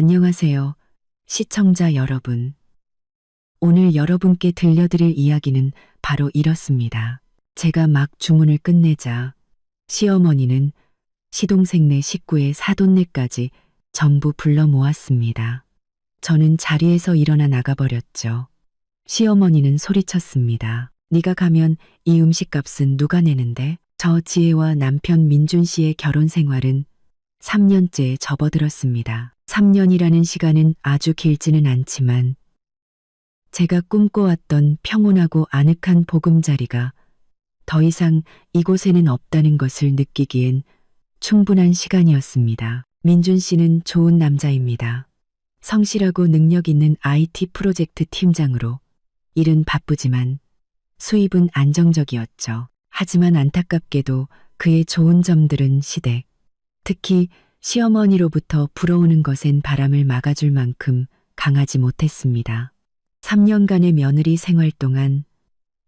안녕하세요, 시청자 여러분. 오늘 여러분께 들려드릴 이야기는 바로 이렇습니다. 제가 막 주문을 끝내자 시어머니는 시동생네 식구의 사돈네까지 전부 불러 모았습니다. 저는 자리에서 일어나 나가버렸죠. 시어머니는 소리쳤습니다. 네가 가면 이 음식값은 누가 내는데? 저 지혜와 남편 민준 씨의 결혼 생활은 3년째에 접어들었습니다. 3년이라는 시간은 아주 길지는 않지만 제가 꿈꿔왔던 평온하고 아늑한 보금자리가 더 이상 이곳에는 없다는 것을 느끼기엔 충분한 시간이었습니다. 민준 씨는 좋은 남자입니다. 성실하고 능력 있는 IT 프로젝트 팀장으로 일은 바쁘지만 수입은 안정적이었죠. 하지만 안타깝게도 그의 좋은 점들은 시댁, 특히 시어머니로부터 불어오는 것엔 바람을 막아줄 만큼 강하지 못했습니다. 3년간의 며느리 생활 동안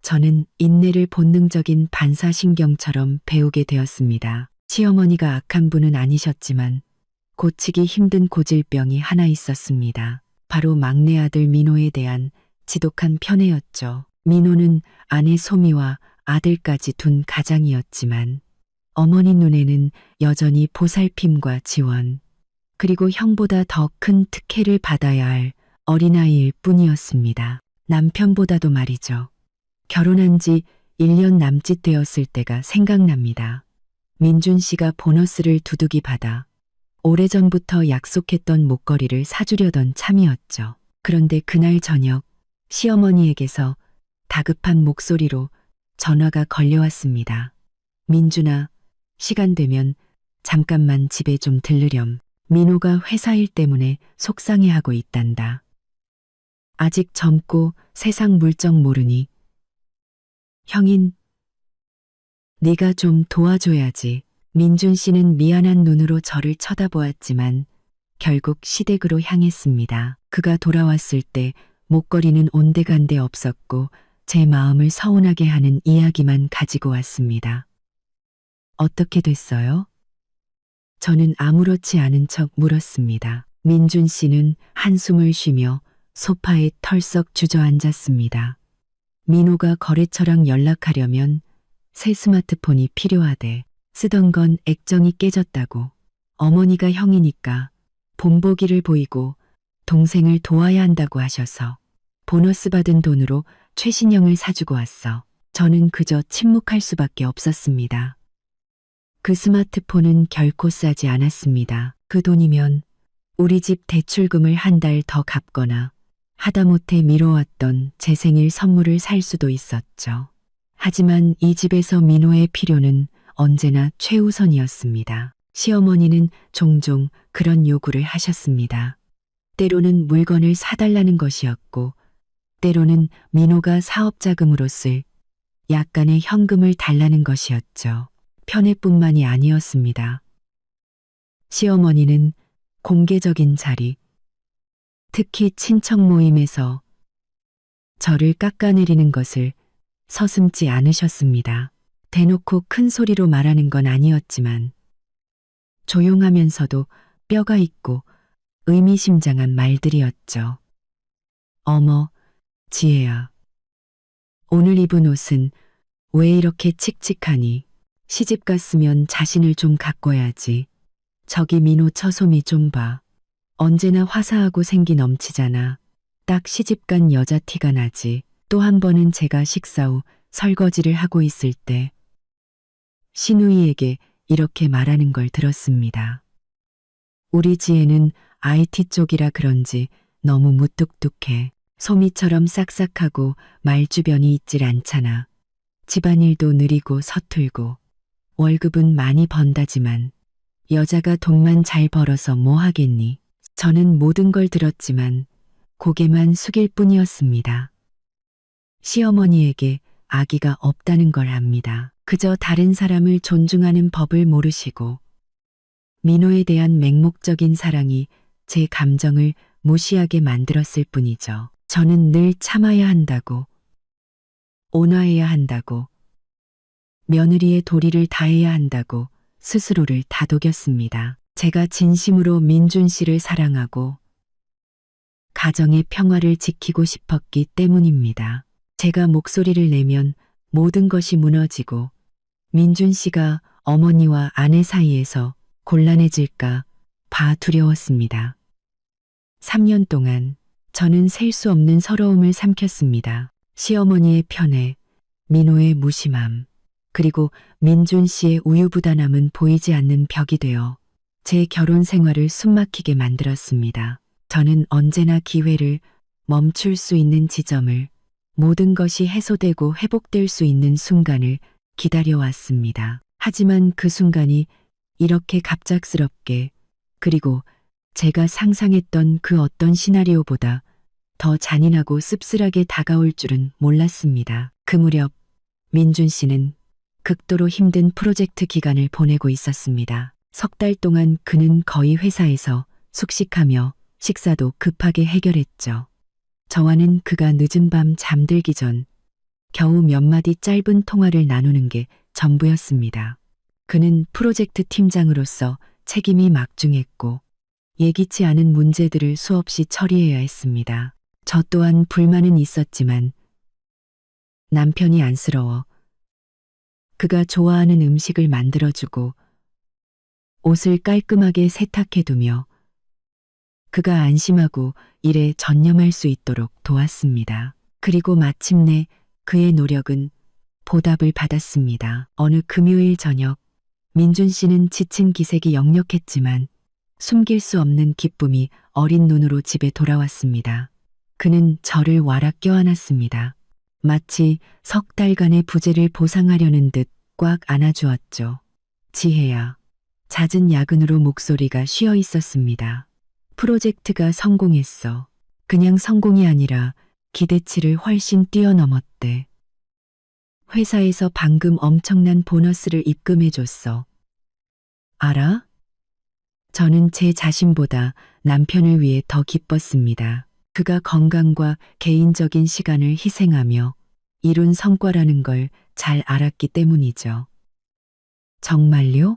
저는 인내를 본능적인 반사신경처럼 배우게 되었습니다. 시어머니가 악한 분은 아니셨지만 고치기 힘든 고질병이 하나 있었습니다. 바로 막내 아들 민호에 대한 지독한 편애였죠. 민호는 아내 소미와 아들까지 둔 가장이었지만 어머니 눈에는 여전히 보살핌과 지원, 그리고 형보다 더 큰 특혜를 받아야 할 어린아이일 뿐이었습니다. 남편보다도 말이죠. 결혼한 지 1년 남짓 되었을 때가 생각납니다. 민준 씨가 보너스를 두둑이 받아 오래전부터 약속했던 목걸이를 사주려던 참이었죠. 그런데 그날 저녁 시어머니에게서 다급한 목소리로 전화가 걸려왔습니다. 민준아, 시간 되면 잠깐만 집에 좀 들르렴. 민호가 회사 일 때문에 속상해하고 있단다. 아직 젊고 세상 물정 모르니 형인 네가 좀 도와줘야지. 민준 씨는 미안한 눈으로 저를 쳐다보았지만 결국 시댁으로 향했습니다. 그가 돌아왔을 때 목걸이는 온데간데 없었고 제 마음을 서운하게 하는 이야기만 가지고 왔습니다. 어떻게 됐어요? 저는 아무렇지 않은 척 물었습니다. 민준 씨는 한숨을 쉬며 소파에 털썩 주저앉았습니다. 민호가 거래처랑 연락하려면 새 스마트폰이 필요하대. 쓰던 건 액정이 깨졌다고. 어머니가 형이니까 본보기를 보이고 동생을 도와야 한다고 하셔서 보너스 받은 돈으로 최신형을 사주고 왔어. 저는 그저 침묵할 수밖에 없었습니다. 그 스마트폰은 결코 싸지 않았습니다. 그 돈이면 우리 집 대출금을 한 달 더 갚거나 하다못해 미뤄왔던 제 생일 선물을 살 수도 있었죠. 하지만 이 집에서 민호의 필요는 언제나 최우선이었습니다. 시어머니는 종종 그런 요구를 하셨습니다. 때로는 물건을 사달라는 것이었고, 때로는 민호가 사업자금으로 쓸 약간의 현금을 달라는 것이었죠. 편애뿐만이 아니었습니다. 시어머니는 공개적인 자리, 특히 친척 모임에서 저를 깎아내리는 것을 서슴지 않으셨습니다. 대놓고 큰 소리로 말하는 건 아니었지만 조용하면서도 뼈가 있고 의미심장한 말들이었죠. 어머, 지혜야. 오늘 입은 옷은 왜 이렇게 칙칙하니? 시집 갔으면 자신을 좀 가꿔야지. 저기 민호 처솜이 좀 봐. 언제나 화사하고 생기 넘치잖아. 딱 시집간 여자 티가 나지. 또 한 번은 제가 식사 후 설거지를 하고 있을 때 시누이에게 이렇게 말하는 걸 들었습니다. 우리 지혜는 IT 쪽이라 그런지 너무 무뚝뚝해. 소미처럼 싹싹하고 말주변이 있질 않잖아. 집안일도 느리고 서툴고 월급은 많이 번다지만 여자가 돈만 잘 벌어서 뭐 하겠니? 저는 모든 걸 들었지만 고개만 숙일 뿐이었습니다. 시어머니에게 아기가 없다는 걸 압니다. 그저 다른 사람을 존중하는 법을 모르시고 민호에 대한 맹목적인 사랑이 제 감정을 무시하게 만들었을 뿐이죠. 저는 늘 참아야 한다고, 온화해야 한다고, 며느리의 도리를 다해야 한다고 스스로를 다독였습니다. 제가 진심으로 민준 씨를 사랑하고 가정의 평화를 지키고 싶었기 때문입니다. 제가 목소리를 내면 모든 것이 무너지고 민준 씨가 어머니와 아내 사이에서 곤란해질까 봐 두려웠습니다. 3년 동안 저는 셀 수 없는 서러움을 삼켰습니다. 시어머니의 편애, 민호의 무심함, 그리고 민준 씨의 우유부단함은 보이지 않는 벽이 되어 제 결혼 생활을 숨막히게 만들었습니다. 저는 언제나 기회를 멈출 수 있는 지점을, 모든 것이 해소되고 회복될 수 있는 순간을 기다려왔습니다. 하지만 그 순간이 이렇게 갑작스럽게, 그리고 제가 상상했던 그 어떤 시나리오보다 더 잔인하고 씁쓸하게 다가올 줄은 몰랐습니다. 그 무렵 민준 씨는 극도로 힘든 프로젝트 기간을 보내고 있었습니다. 3달 동안 그는 거의 회사에서 숙식하며 식사도 급하게 해결했죠. 저와는 그가 늦은 밤 잠들기 전 겨우 몇 마디 짧은 통화를 나누는 게 전부였습니다. 그는 프로젝트 팀장으로서 책임이 막중했고 예기치 않은 문제들을 수없이 처리해야 했습니다. 저 또한 불만은 있었지만 남편이 안쓰러워 그가 좋아하는 음식을 만들어주고 옷을 깔끔하게 세탁해두며 그가 안심하고 일에 전념할 수 있도록 도왔습니다. 그리고 마침내 그의 노력은 보답을 받았습니다. 어느 금요일 저녁 민준 씨는 지친 기색이 역력했지만 숨길 수 없는 기쁨이 어린 눈으로 집에 돌아왔습니다. 그는 저를 와락 껴안았습니다. 마치 3달간의 부재를 보상하려는 듯 꽉 안아주었죠. 지혜야. 잦은 야근으로 목소리가 쉬어 있었습니다. 프로젝트가 성공했어. 그냥 성공이 아니라 기대치를 훨씬 뛰어넘었대. 회사에서 방금 엄청난 보너스를 입금해줬어. 알아? 저는 제 자신보다 남편을 위해 더 기뻤습니다. 그가 건강과 개인적인 시간을 희생하며 이룬 성과라는 걸 잘 알았기 때문이죠. 정말요?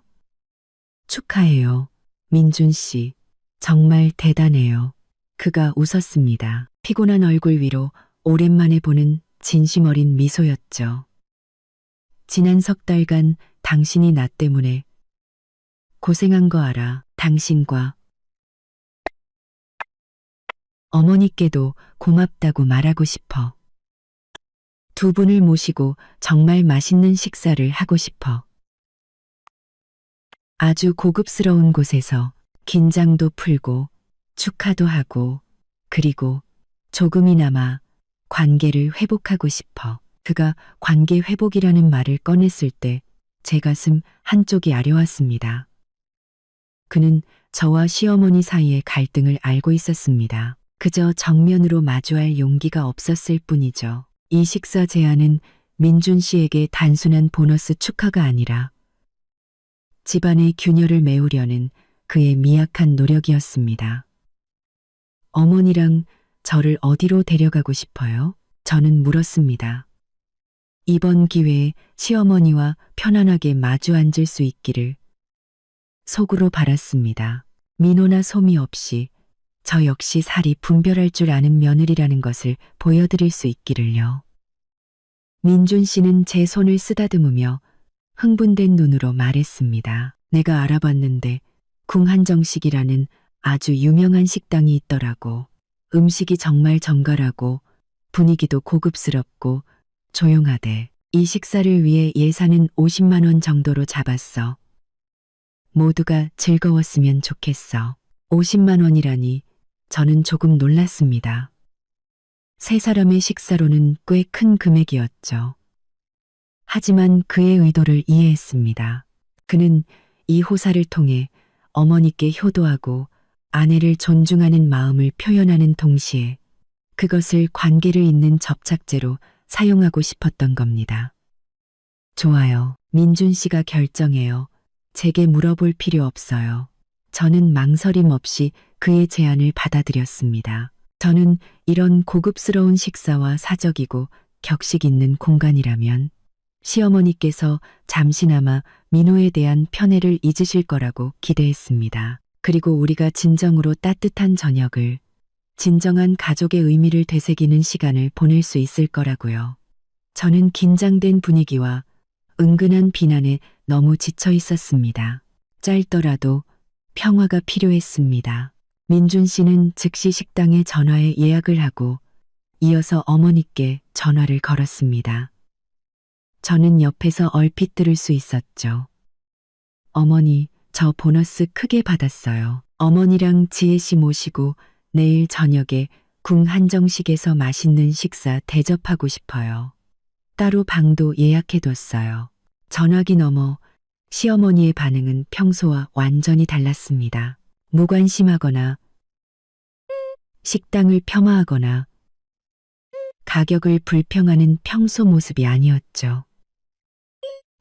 축하해요. 민준 씨. 정말 대단해요. 그가 웃었습니다. 피곤한 얼굴 위로 오랜만에 보는 진심 어린 미소였죠. 지난 3달간 당신이 나 때문에 고생한 거 알아. 당신과 어머니께도 고맙다고 말하고 싶어. 두 분을 모시고 정말 맛있는 식사를 하고 싶어. 아주 고급스러운 곳에서 긴장도 풀고 축하도 하고 그리고 조금이나마 관계를 회복하고 싶어. 그가 관계 회복이라는 말을 꺼냈을 때 제 가슴 한쪽이 아려왔습니다. 그는 저와 시어머니 사이의 갈등을 알고 있었습니다. 그저 정면으로 마주할 용기가 없었을 뿐이죠. 이 식사 제안은 민준 씨에게 단순한 보너스 축하가 아니라 집안의 균열을 메우려는 그의 미약한 노력이었습니다. 어머니랑 저를 어디로 데려가고 싶어요? 저는 물었습니다. 이번 기회에 시어머니와 편안하게 마주 앉을 수 있기를 속으로 바랐습니다. 민호나 소미 없이 저 역시 살이 분별할 줄 아는 며느리라는 것을 보여드릴 수 있기를요. 민준 씨는 제 손을 쓰다듬으며 흥분된 눈으로 말했습니다. 내가 알아봤는데 궁한정식이라는 아주 유명한 식당이 있더라고. 음식이 정말 정갈하고 분위기도 고급스럽고 조용하대. 이 식사를 위해 예산은 50만 원 정도로 잡았어. 모두가 즐거웠으면 좋겠어. 50만 원이라니 저는 조금 놀랐습니다. 세 사람의 식사로는 꽤 큰 금액이었죠. 하지만 그의 의도를 이해했습니다. 그는 이 호사를 통해 어머니께 효도하고 아내를 존중하는 마음을 표현하는 동시에 그것을 관계를 잇는 접착제로 사용하고 싶었던 겁니다. 좋아요. 민준 씨가 결정해요. 제게 물어볼 필요 없어요. 저는 망설임 없이 그의 제안을 받아들였습니다. 저는 이런 고급스러운 식사와 사적이고 격식 있는 공간이라면 시어머니께서 잠시나마 민호에 대한 편애를 잊으실 거라고 기대했습니다. 그리고 우리가 진정으로 따뜻한 저녁을 진정한 가족의 의미를 되새기는 시간을 보낼 수 있을 거라고요. 저는 긴장된 분위기와 은근한 비난에 너무 지쳐 있었습니다. 짧더라도 평화가 필요했습니다. 민준 씨는 즉시 식당에 전화해 예약을 하고 이어서 어머니께 전화를 걸었습니다. 저는 옆에서 얼핏 들을 수 있었죠. 어머니, 저 보너스 크게 받았어요. 어머니랑 지혜 씨 모시고 내일 저녁에 궁 한정식에서 맛있는 식사 대접하고 싶어요. 따로 방도 예약해뒀어요. 전화기 너머 시어머니의 반응은 평소와 완전히 달랐습니다. 무관심하거나 식당을 폄하하거나 가격을 불평하는 평소 모습이 아니었죠.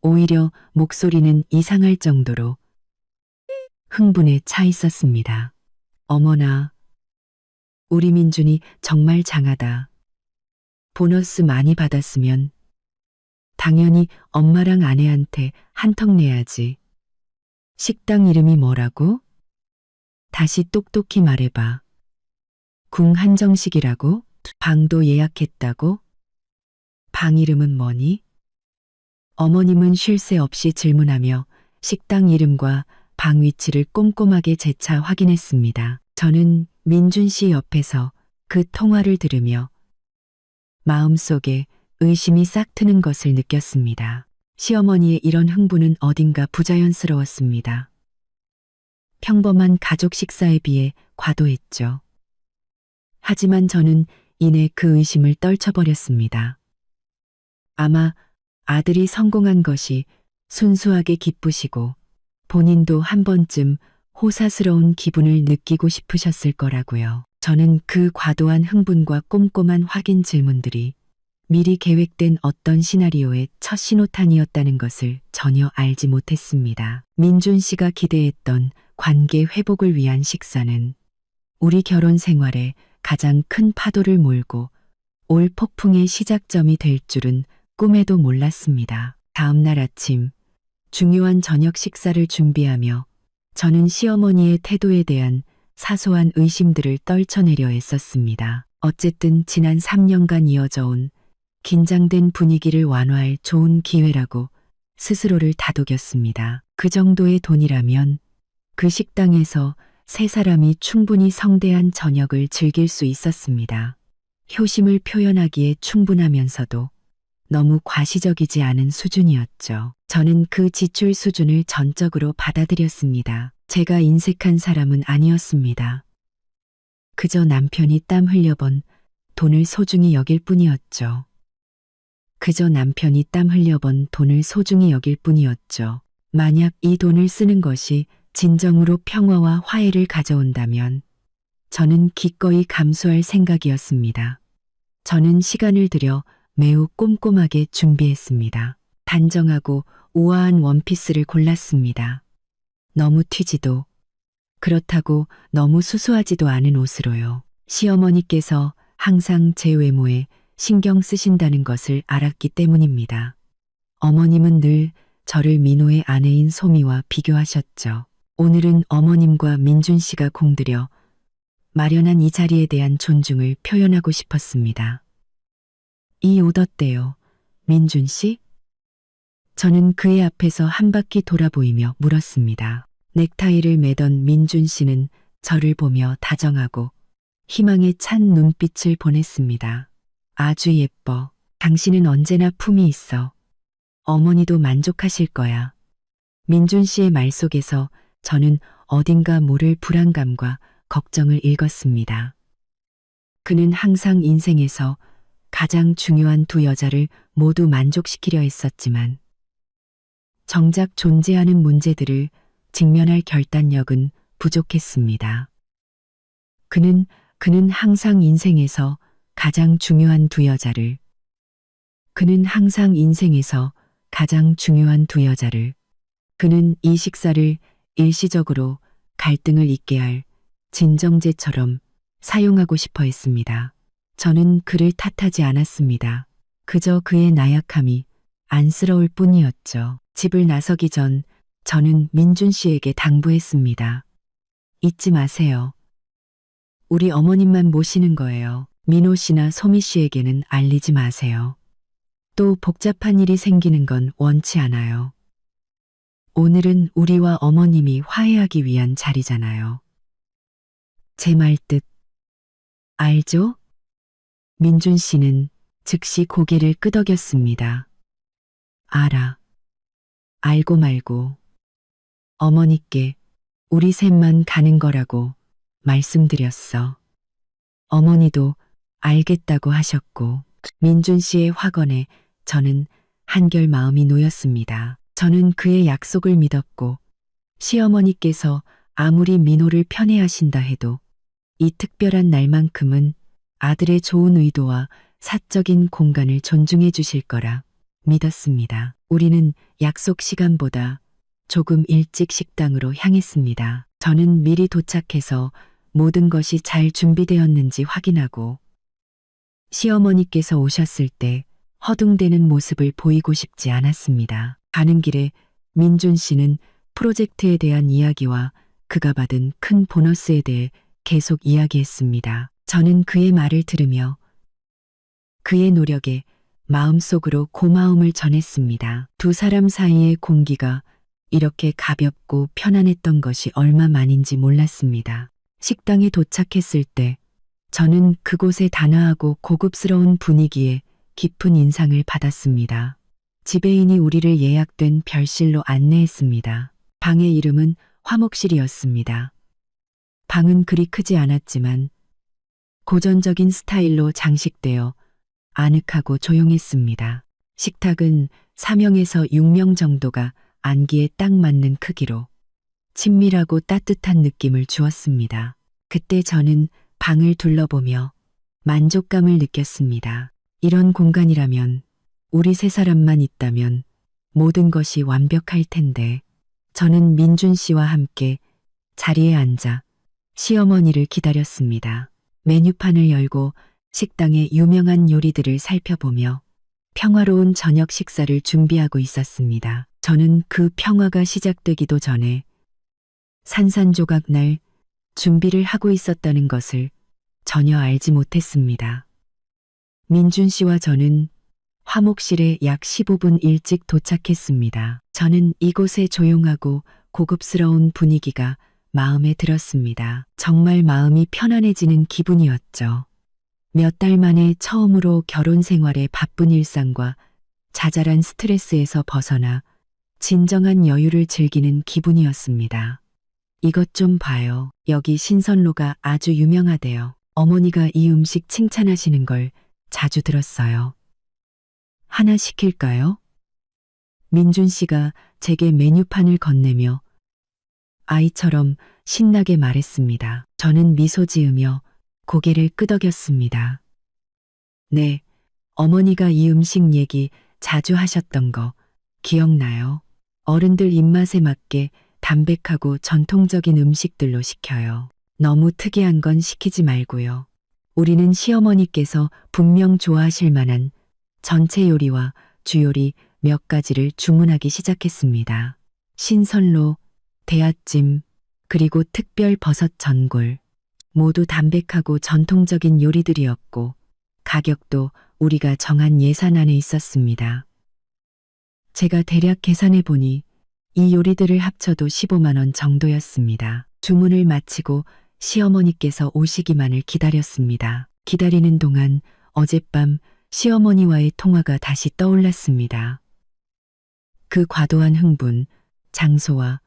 오히려 목소리는 이상할 정도로 흥분에 차 있었습니다. 어머나, 우리 민준이 정말 장하다. 보너스 많이 받았으면 당연히 엄마랑 아내한테 한턱 내야지. 식당 이름이 뭐라고? 다시 똑똑히 말해봐. 궁 한정식이라고? 방도 예약했다고? 방 이름은 뭐니? 어머님은 쉴 새 없이 질문하며 식당 이름과 방 위치를 꼼꼼하게 재차 확인했습니다. 저는 민준 씨 옆에서 그 통화를 들으며 마음속에 의심이 싹 트는 것을 느꼈습니다. 시어머니의 이런 흥분은 어딘가 부자연스러웠습니다. 평범한 가족 식사에 비해 과도했죠. 하지만 저는 이내 그 의심을 떨쳐버렸습니다. 아마 아들이 성공한 것이 순수하게 기쁘시고 본인도 한 번쯤 호사스러운 기분을 느끼고 싶으셨을 거라고요. 저는 그 과도한 흥분과 꼼꼼한 확인 질문들이 미리 계획된 어떤 시나리오의 첫 신호탄이었다는 것을 전혀 알지 못했습니다. 민준 씨가 기대했던 관계 회복을 위한 식사는 우리 결혼 생활에 가장 큰 파도를 몰고 올 폭풍의 시작점이 될 줄은 꿈에도 몰랐습니다. 다음 날 아침 중요한 저녁 식사를 준비하며 저는 시어머니의 태도에 대한 사소한 의심들을 떨쳐내려 애썼습니다. 어쨌든 지난 3년간 이어져 온 긴장된 분위기를 완화할 좋은 기회라고 스스로를 다독였습니다. 그 정도의 돈이라면 그 식당에서 세 사람이 충분히 성대한 저녁을 즐길 수 있었습니다. 효심을 표현하기에 충분하면서도 너무 과시적이지 않은 수준이었죠. 저는 그 지출 수준을 전적으로 받아들였습니다. 제가 인색한 사람은 아니었습니다. 그저 남편이 땀 흘려본 돈을 소중히 여길 뿐이었죠. 그저 남편이 땀 흘려본 돈을 소중히 여길 뿐이었죠. 만약 이 돈을 쓰는 것이 진정으로 평화와 화해를 가져온다면 저는 기꺼이 감수할 생각이었습니다. 저는 시간을 들여 매우 꼼꼼하게 준비했습니다. 단정하고 우아한 원피스를 골랐습니다. 너무 튀지도 그렇다고 너무 수수하지도 않은 옷으로요. 시어머니께서 항상 제 외모에 신경 쓰신다는 것을 알았기 때문입니다. 어머님은 늘 저를 민호의 아내인 소미와 비교하셨죠. 오늘은 어머님과 민준 씨가 공들여 마련한 이 자리에 대한 존중을 표현하고 싶었습니다. 이 옷 어때요, 민준 씨? 저는 그의 앞에서 한 바퀴 돌아보이며 물었습니다. 넥타이를 매던 민준 씨는 저를 보며 다정하고 희망에 찬 눈빛을 보냈습니다. 아주 예뻐. 당신은 언제나 품이 있어. 어머니도 만족하실 거야. 민준 씨의 말 속에서 저는 어딘가 모를 불안감과 걱정을 읽었습니다. 그는 항상 인생에서 가장 중요한 두 여자를 모두 만족시키려 했었지만 정작 존재하는 문제들을 직면할 결단력은 부족했습니다. 그는 항상 인생에서 가장 중요한 두 여자를 그는 이 식사를 일시적으로 갈등을 잊게 할 진정제처럼 사용하고 싶어 했습니다. 저는 그를 탓하지 않았습니다. 그저 그의 나약함이 안쓰러울 뿐이었죠. 집을 나서기 전 저는 민준 씨에게 당부했습니다. 잊지 마세요. 우리 어머님만 모시는 거예요. 민호 씨나 소미 씨에게는 알리지 마세요. 또 복잡한 일이 생기는 건 원치 않아요. 오늘은 우리와 어머님이 화해하기 위한 자리잖아요. 제 말 뜻 알죠? 민준 씨는 즉시 고개를 끄덕였습니다. 알아. 알고 말고. 어머니께 우리 셋만 가는 거라고 말씀드렸어. 어머니도 알겠다고 하셨고, 민준 씨의 확언에 저는 한결 마음이 놓였습니다. 저는 그의 약속을 믿었고, 시어머니께서 아무리 민호를 편애하신다 해도 이 특별한 날만큼은 아들의 좋은 의도와 사적인 공간을 존중해 주실 거라 믿었습니다. 우리는 약속 시간보다 조금 일찍 식당으로 향했습니다. 저는 미리 도착해서 모든 것이 잘 준비되었는지 확인하고 시어머니께서 오셨을 때 허둥대는 모습을 보이고 싶지 않았습니다. 가는 길에 민준 씨는 프로젝트에 대한 이야기와 그가 받은 큰 보너스에 대해 계속 이야기했습니다. 저는 그의 말을 들으며 그의 노력에 마음속으로 고마움을 전했습니다. 두 사람 사이의 공기가 이렇게 가볍고 편안했던 것이 얼마 만인지 몰랐습니다. 식당에 도착했을 때 저는 그곳의 단아하고 고급스러운 분위기에 깊은 인상을 받았습니다. 지배인이 우리를 예약된 별실로 안내했습니다. 방의 이름은 화목실이었습니다. 방은 그리 크지 않았지만 고전적인 스타일로 장식되어 아늑하고 조용했습니다. 식탁은 4명에서 6명 정도가 앉기에 딱 맞는 크기로 친밀하고 따뜻한 느낌을 주었습니다. 그때 저는 방을 둘러보며 만족감을 느꼈습니다. 이런 공간이라면 우리 세 사람만 있다면 모든 것이 완벽할 텐데. 저는 민준 씨와 함께 자리에 앉아 시어머니를 기다렸습니다. 메뉴판을 열고 식당의 유명한 요리들을 살펴보며 평화로운 저녁 식사를 준비하고 있었습니다. 저는 그 평화가 시작되기도 전에 산산조각 날 준비를 하고 있었다는 것을 전혀 알지 못했습니다. 민준 씨와 저는 화목실에 약 15분 일찍 도착했습니다. 저는 이곳의 조용하고 고급스러운 분위기가 마음에 들었습니다. 정말 마음이 편안해지는 기분이었죠. 몇 달 만에 처음으로 결혼 생활의 바쁜 일상과 자잘한 스트레스에서 벗어나 진정한 여유를 즐기는 기분이었습니다. 이것 좀 봐요. 여기 신선로가 아주 유명하대요. 어머니가 이 음식 칭찬하시는 걸 자주 들었어요. 하나 시킬까요? 민준 씨가 제게 메뉴판을 건네며 아이처럼 신나게 말했습니다. 저는 미소 지으며 고개를 끄덕였습니다. 네, 어머니가 이 음식 얘기 자주 하셨던 거 기억나요? 어른들 입맛에 맞게 담백하고 전통적인 음식들로 시켜요. 너무 특이한 건 시키지 말고요. 우리는 시어머니께서 분명 좋아하실 만한 전체 요리와 주요리 몇 가지를 주문하기 시작했습니다. 신선로, 대하찜, 그리고 특별 버섯 전골. 모두 담백하고 전통적인 요리들이었고 가격도 우리가 정한 예산 안에 있었습니다. 제가 대략 계산해 보니 이 요리들을 합쳐도 15만 원 정도였습니다. 주문을 마치고 시어머니께서 오시기만을 기다렸습니다. 기다리는 동안 어젯밤 시어머니와의 통화가 다시 떠올랐습니다. 그 과도한 흥분, 장소와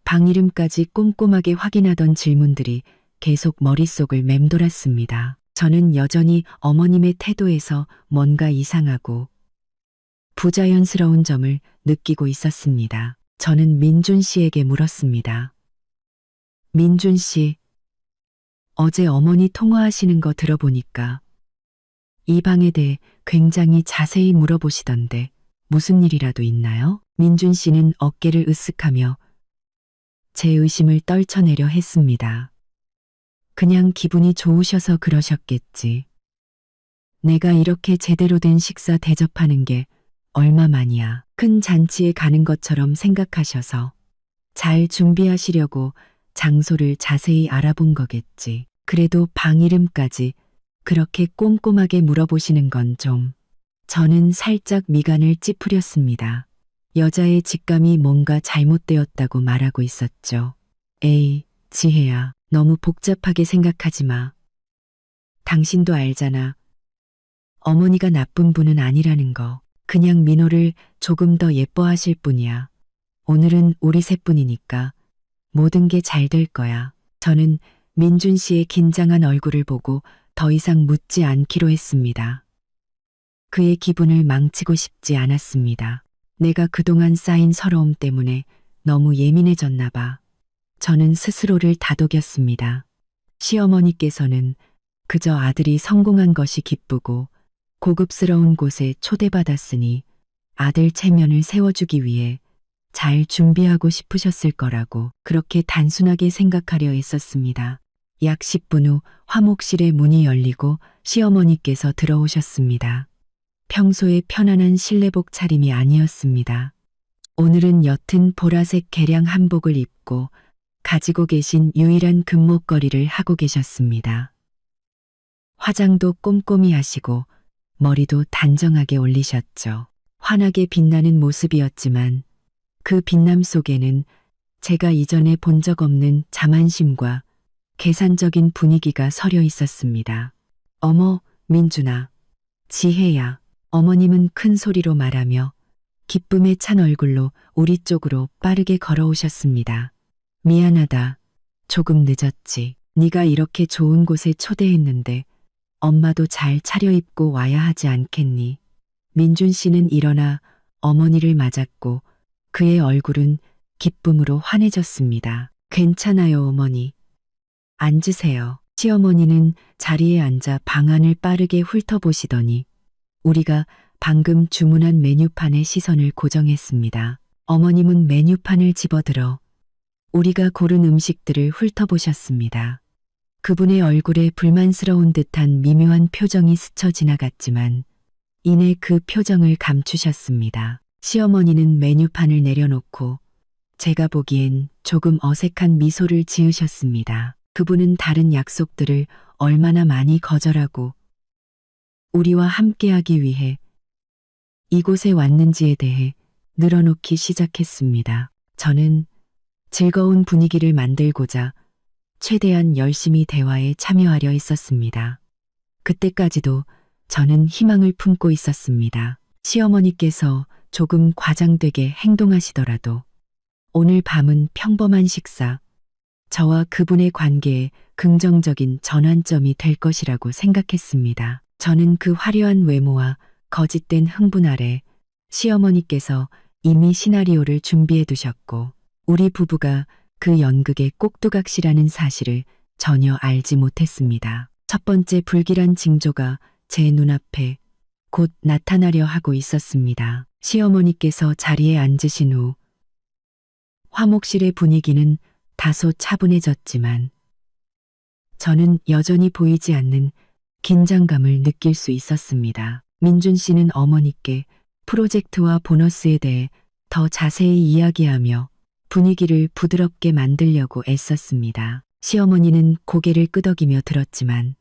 방 이름까지 꼼꼼하게 확인하던 질문들이 계속 머릿속을 맴돌았습니다. 저는 여전히 어머님의 태도에서 뭔가 이상하고 부자연스러운 점을 느끼고 있었습니다. 저는 민준 씨에게 물었습니다. 민준 씨, 어제 어머니 통화하시는 거 들어보니까 이 방에 대해 굉장히 자세히 물어보시던데 무슨 일이라도 있나요? 민준 씨는 어깨를 으쓱하며 제 의심을 떨쳐내려 했습니다. 그냥 기분이 좋으셔서 그러셨겠지. 내가 이렇게 제대로 된 식사 대접하는 게 얼마만이야. 큰 잔치에 가는 것처럼 생각하셔서 잘 준비하시려고 장소를 자세히 알아본 거겠지. 그래도 방 이름까지 그렇게 꼼꼼하게 물어보시는 건 좀. 저는 살짝 미간을 찌푸렸습니다. 여자의 직감이 뭔가 잘못되었다고 말하고 있었죠. 에이, 지혜야, 너무 복잡하게 생각하지 마. 당신도 알잖아. 어머니가 나쁜 분은 아니라는 거. 그냥 민호를 조금 더 예뻐하실 뿐이야. 오늘은 우리 셋뿐이니까 모든 게 잘 될 거야. 저는 민준 씨의 긴장한 얼굴을 보고 더 이상 묻지 않기로 했습니다. 그의 기분을 망치고 싶지 않았습니다. 내가 그동안 쌓인 서러움 때문에 너무 예민해졌나 봐. 저는 스스로를 다독였습니다. 시어머니께서는 그저 아들이 성공한 것이 기쁘고 고급스러운 곳에 초대받았으니 아들 체면을 세워주기 위해 잘 준비하고 싶으셨을 거라고 그렇게 단순하게 생각하려 했었습니다. 약 10분 후 화목실의 문이 열리고 시어머니께서 들어오셨습니다. 평소의 편안한 실내복 차림이 아니었습니다. 오늘은 옅은 보라색 개량 한복을 입고 가지고 계신 유일한 금목걸이를 하고 계셨습니다. 화장도 꼼꼼히 하시고 머리도 단정하게 올리셨죠. 환하게 빛나는 모습이었지만 그 빛남 속에는 제가 이전에 본 적 없는 자만심과 계산적인 분위기가 서려 있었습니다. 어머, 민준아, 지혜야. 어머님은 큰 소리로 말하며 기쁨에 찬 얼굴로 우리 쪽으로 빠르게 걸어오셨습니다. 미안하다. 조금 늦었지. 네가 이렇게 좋은 곳에 초대했는데 엄마도 잘 차려입고 와야 하지 않겠니? 민준 씨는 일어나 어머니를 맞았고 그의 얼굴은 기쁨으로 환해졌습니다. 괜찮아요, 어머니. 앉으세요. 시어머니는 자리에 앉아 방안을 빠르게 훑어보시더니 우리가 방금 주문한 메뉴판에 시선을 고정했습니다. 어머님은 메뉴판을 집어들어 우리가 고른 음식들을 훑어보셨습니다. 그분의 얼굴에 불만스러운 듯한 미묘한 표정이 스쳐 지나갔지만 이내 그 표정을 감추셨습니다. 시어머니는 메뉴판을 내려놓고 제가 보기엔 조금 어색한 미소를 지으셨습니다. 그분은 다른 약속들을 얼마나 많이 거절하고 우리와 함께하기 위해 이곳에 왔는지에 대해 늘어놓기 시작했습니다. 저는 즐거운 분위기를 만들고자 최대한 열심히 대화에 참여하려 했었습니다. 그때까지도 저는 희망을 품고 있었습니다. 시어머니께서 조금 과장되게 행동하시더라도 오늘 밤은 평범한 식사, 저와 그분의 관계에 긍정적인 전환점이 될 것이라고 생각했습니다. 저는 그 화려한 외모와 거짓된 흥분 아래 시어머니께서 이미 시나리오를 준비해 두셨고 우리 부부가 그 연극의 꼭두각시라는 사실을 전혀 알지 못했습니다. 첫 번째 불길한 징조가 제 눈앞에 곧 나타나려 하고 있었습니다. 시어머니께서 자리에 앉으신 후 화목실의 분위기는 다소 차분해졌지만 저는 여전히 보이지 않는 긴장감을 느낄 수 있었습니다. 민준 씨는 어머니께 프로젝트와 보너스에 대해 더 자세히 이야기하며 분위기를 부드럽게 만들려고 애썼습니다. 시어머니는 고개를 끄덕이며 들었지만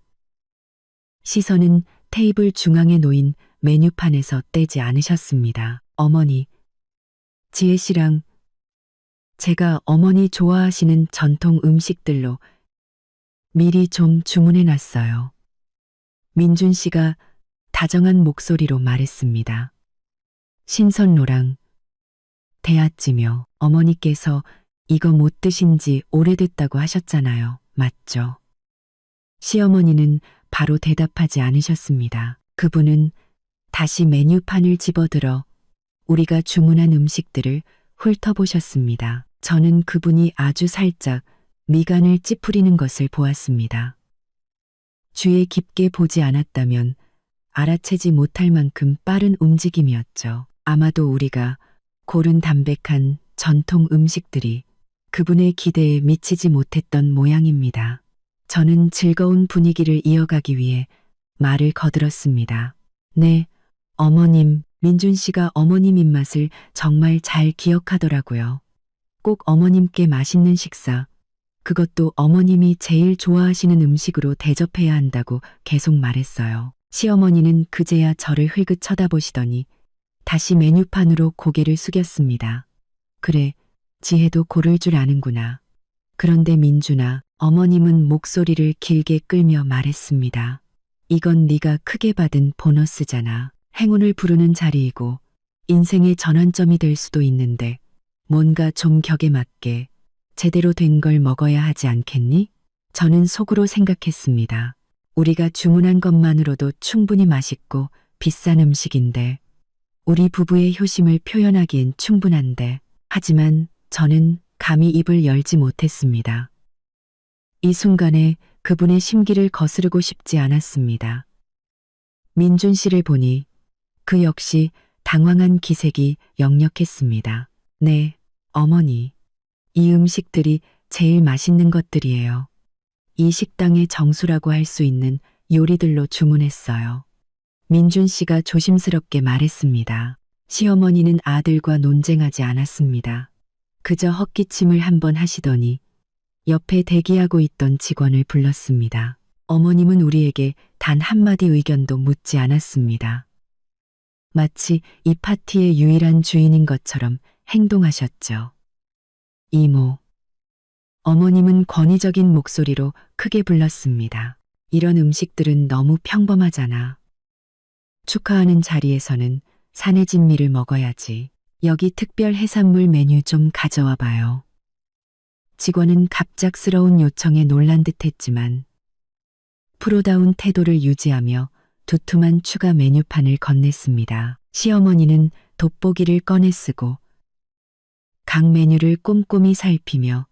시선은 테이블 중앙에 놓인 메뉴판에서 떼지 않으셨습니다. 어머니, 지혜 씨랑 제가 어머니 좋아하시는 전통 음식들로 미리 좀 주문해 놨어요. 민준 씨가 다정한 목소리로 말했습니다. 신선로랑 대하찌며 어머니께서 이거 못 드신 지 오래됐다고 하셨잖아요. 맞죠? 시어머니는 바로 대답하지 않으셨습니다. 그분은 다시 메뉴판을 집어들어 우리가 주문한 음식들을 훑어보셨습니다. 저는 그분이 아주 살짝 미간을 찌푸리는 것을 보았습니다. 주의 깊게 보지 않았다면 알아채지 못할 만큼 빠른 움직임이었죠. 아마도 우리가 고른 담백한 전통 음식들이 그분의 기대에 미치지 못했던 모양입니다. 저는 즐거운 분위기를 이어가기 위해 말을 거들었습니다. 네, 어머님, 민준 씨가 어머님 입맛을 정말 잘 기억하더라고요. 꼭 어머님께 맛있는 식사, 그것도 어머님이 제일 좋아하시는 음식으로 대접해야 한다고 계속 말했어요. 시어머니는 그제야 저를 흘긋 쳐다보시더니 다시 메뉴판으로 고개를 숙였습니다. 그래, 지혜도 고를 줄 아는구나. 그런데 민준아, 어머님은 목소리를 길게 끌며 말했습니다. 이건 네가 크게 받은 보너스잖아. 행운을 부르는 자리이고 인생의 전환점이 될 수도 있는데 뭔가 좀 격에 맞게 제대로 된 걸 먹어야 하지 않겠니? 저는 속으로 생각했습니다. 우리가 주문한 것만으로도 충분히 맛있고 비싼 음식인데 우리 부부의 효심을 표현하기엔 충분한데 하지만 저는 감히 입을 열지 못했습니다. 이 순간에 그분의 심기를 거스르고 싶지 않았습니다. 민준 씨를 보니 그 역시 당황한 기색이 역력했습니다. 네, 어머니. 이 음식들이 제일 맛있는 것들이에요. 이 식당의 정수라고 할 수 있는 요리들로 주문했어요. 민준 씨가 조심스럽게 말했습니다. 시어머니는 아들과 논쟁하지 않았습니다. 그저 헛기침을 한번 하시더니 옆에 대기하고 있던 직원을 불렀습니다. 어머님은 우리에게 단 한마디 의견도 묻지 않았습니다. 마치 이 파티의 유일한 주인인 것처럼 행동하셨죠. 이모. 어머님은 권위적인 목소리로 크게 불렀습니다. 이런 음식들은 너무 평범하잖아. 축하하는 자리에서는 산의 진미를 먹어야지. 여기 특별 해산물 메뉴 좀 가져와 봐요. 직원은 갑작스러운 요청에 놀란 듯했지만 프로다운 태도를 유지하며 두툼한 추가 메뉴판을 건넸습니다. 시어머니는 돋보기를 꺼내 쓰고 각 메뉴를 꼼꼼히 살피며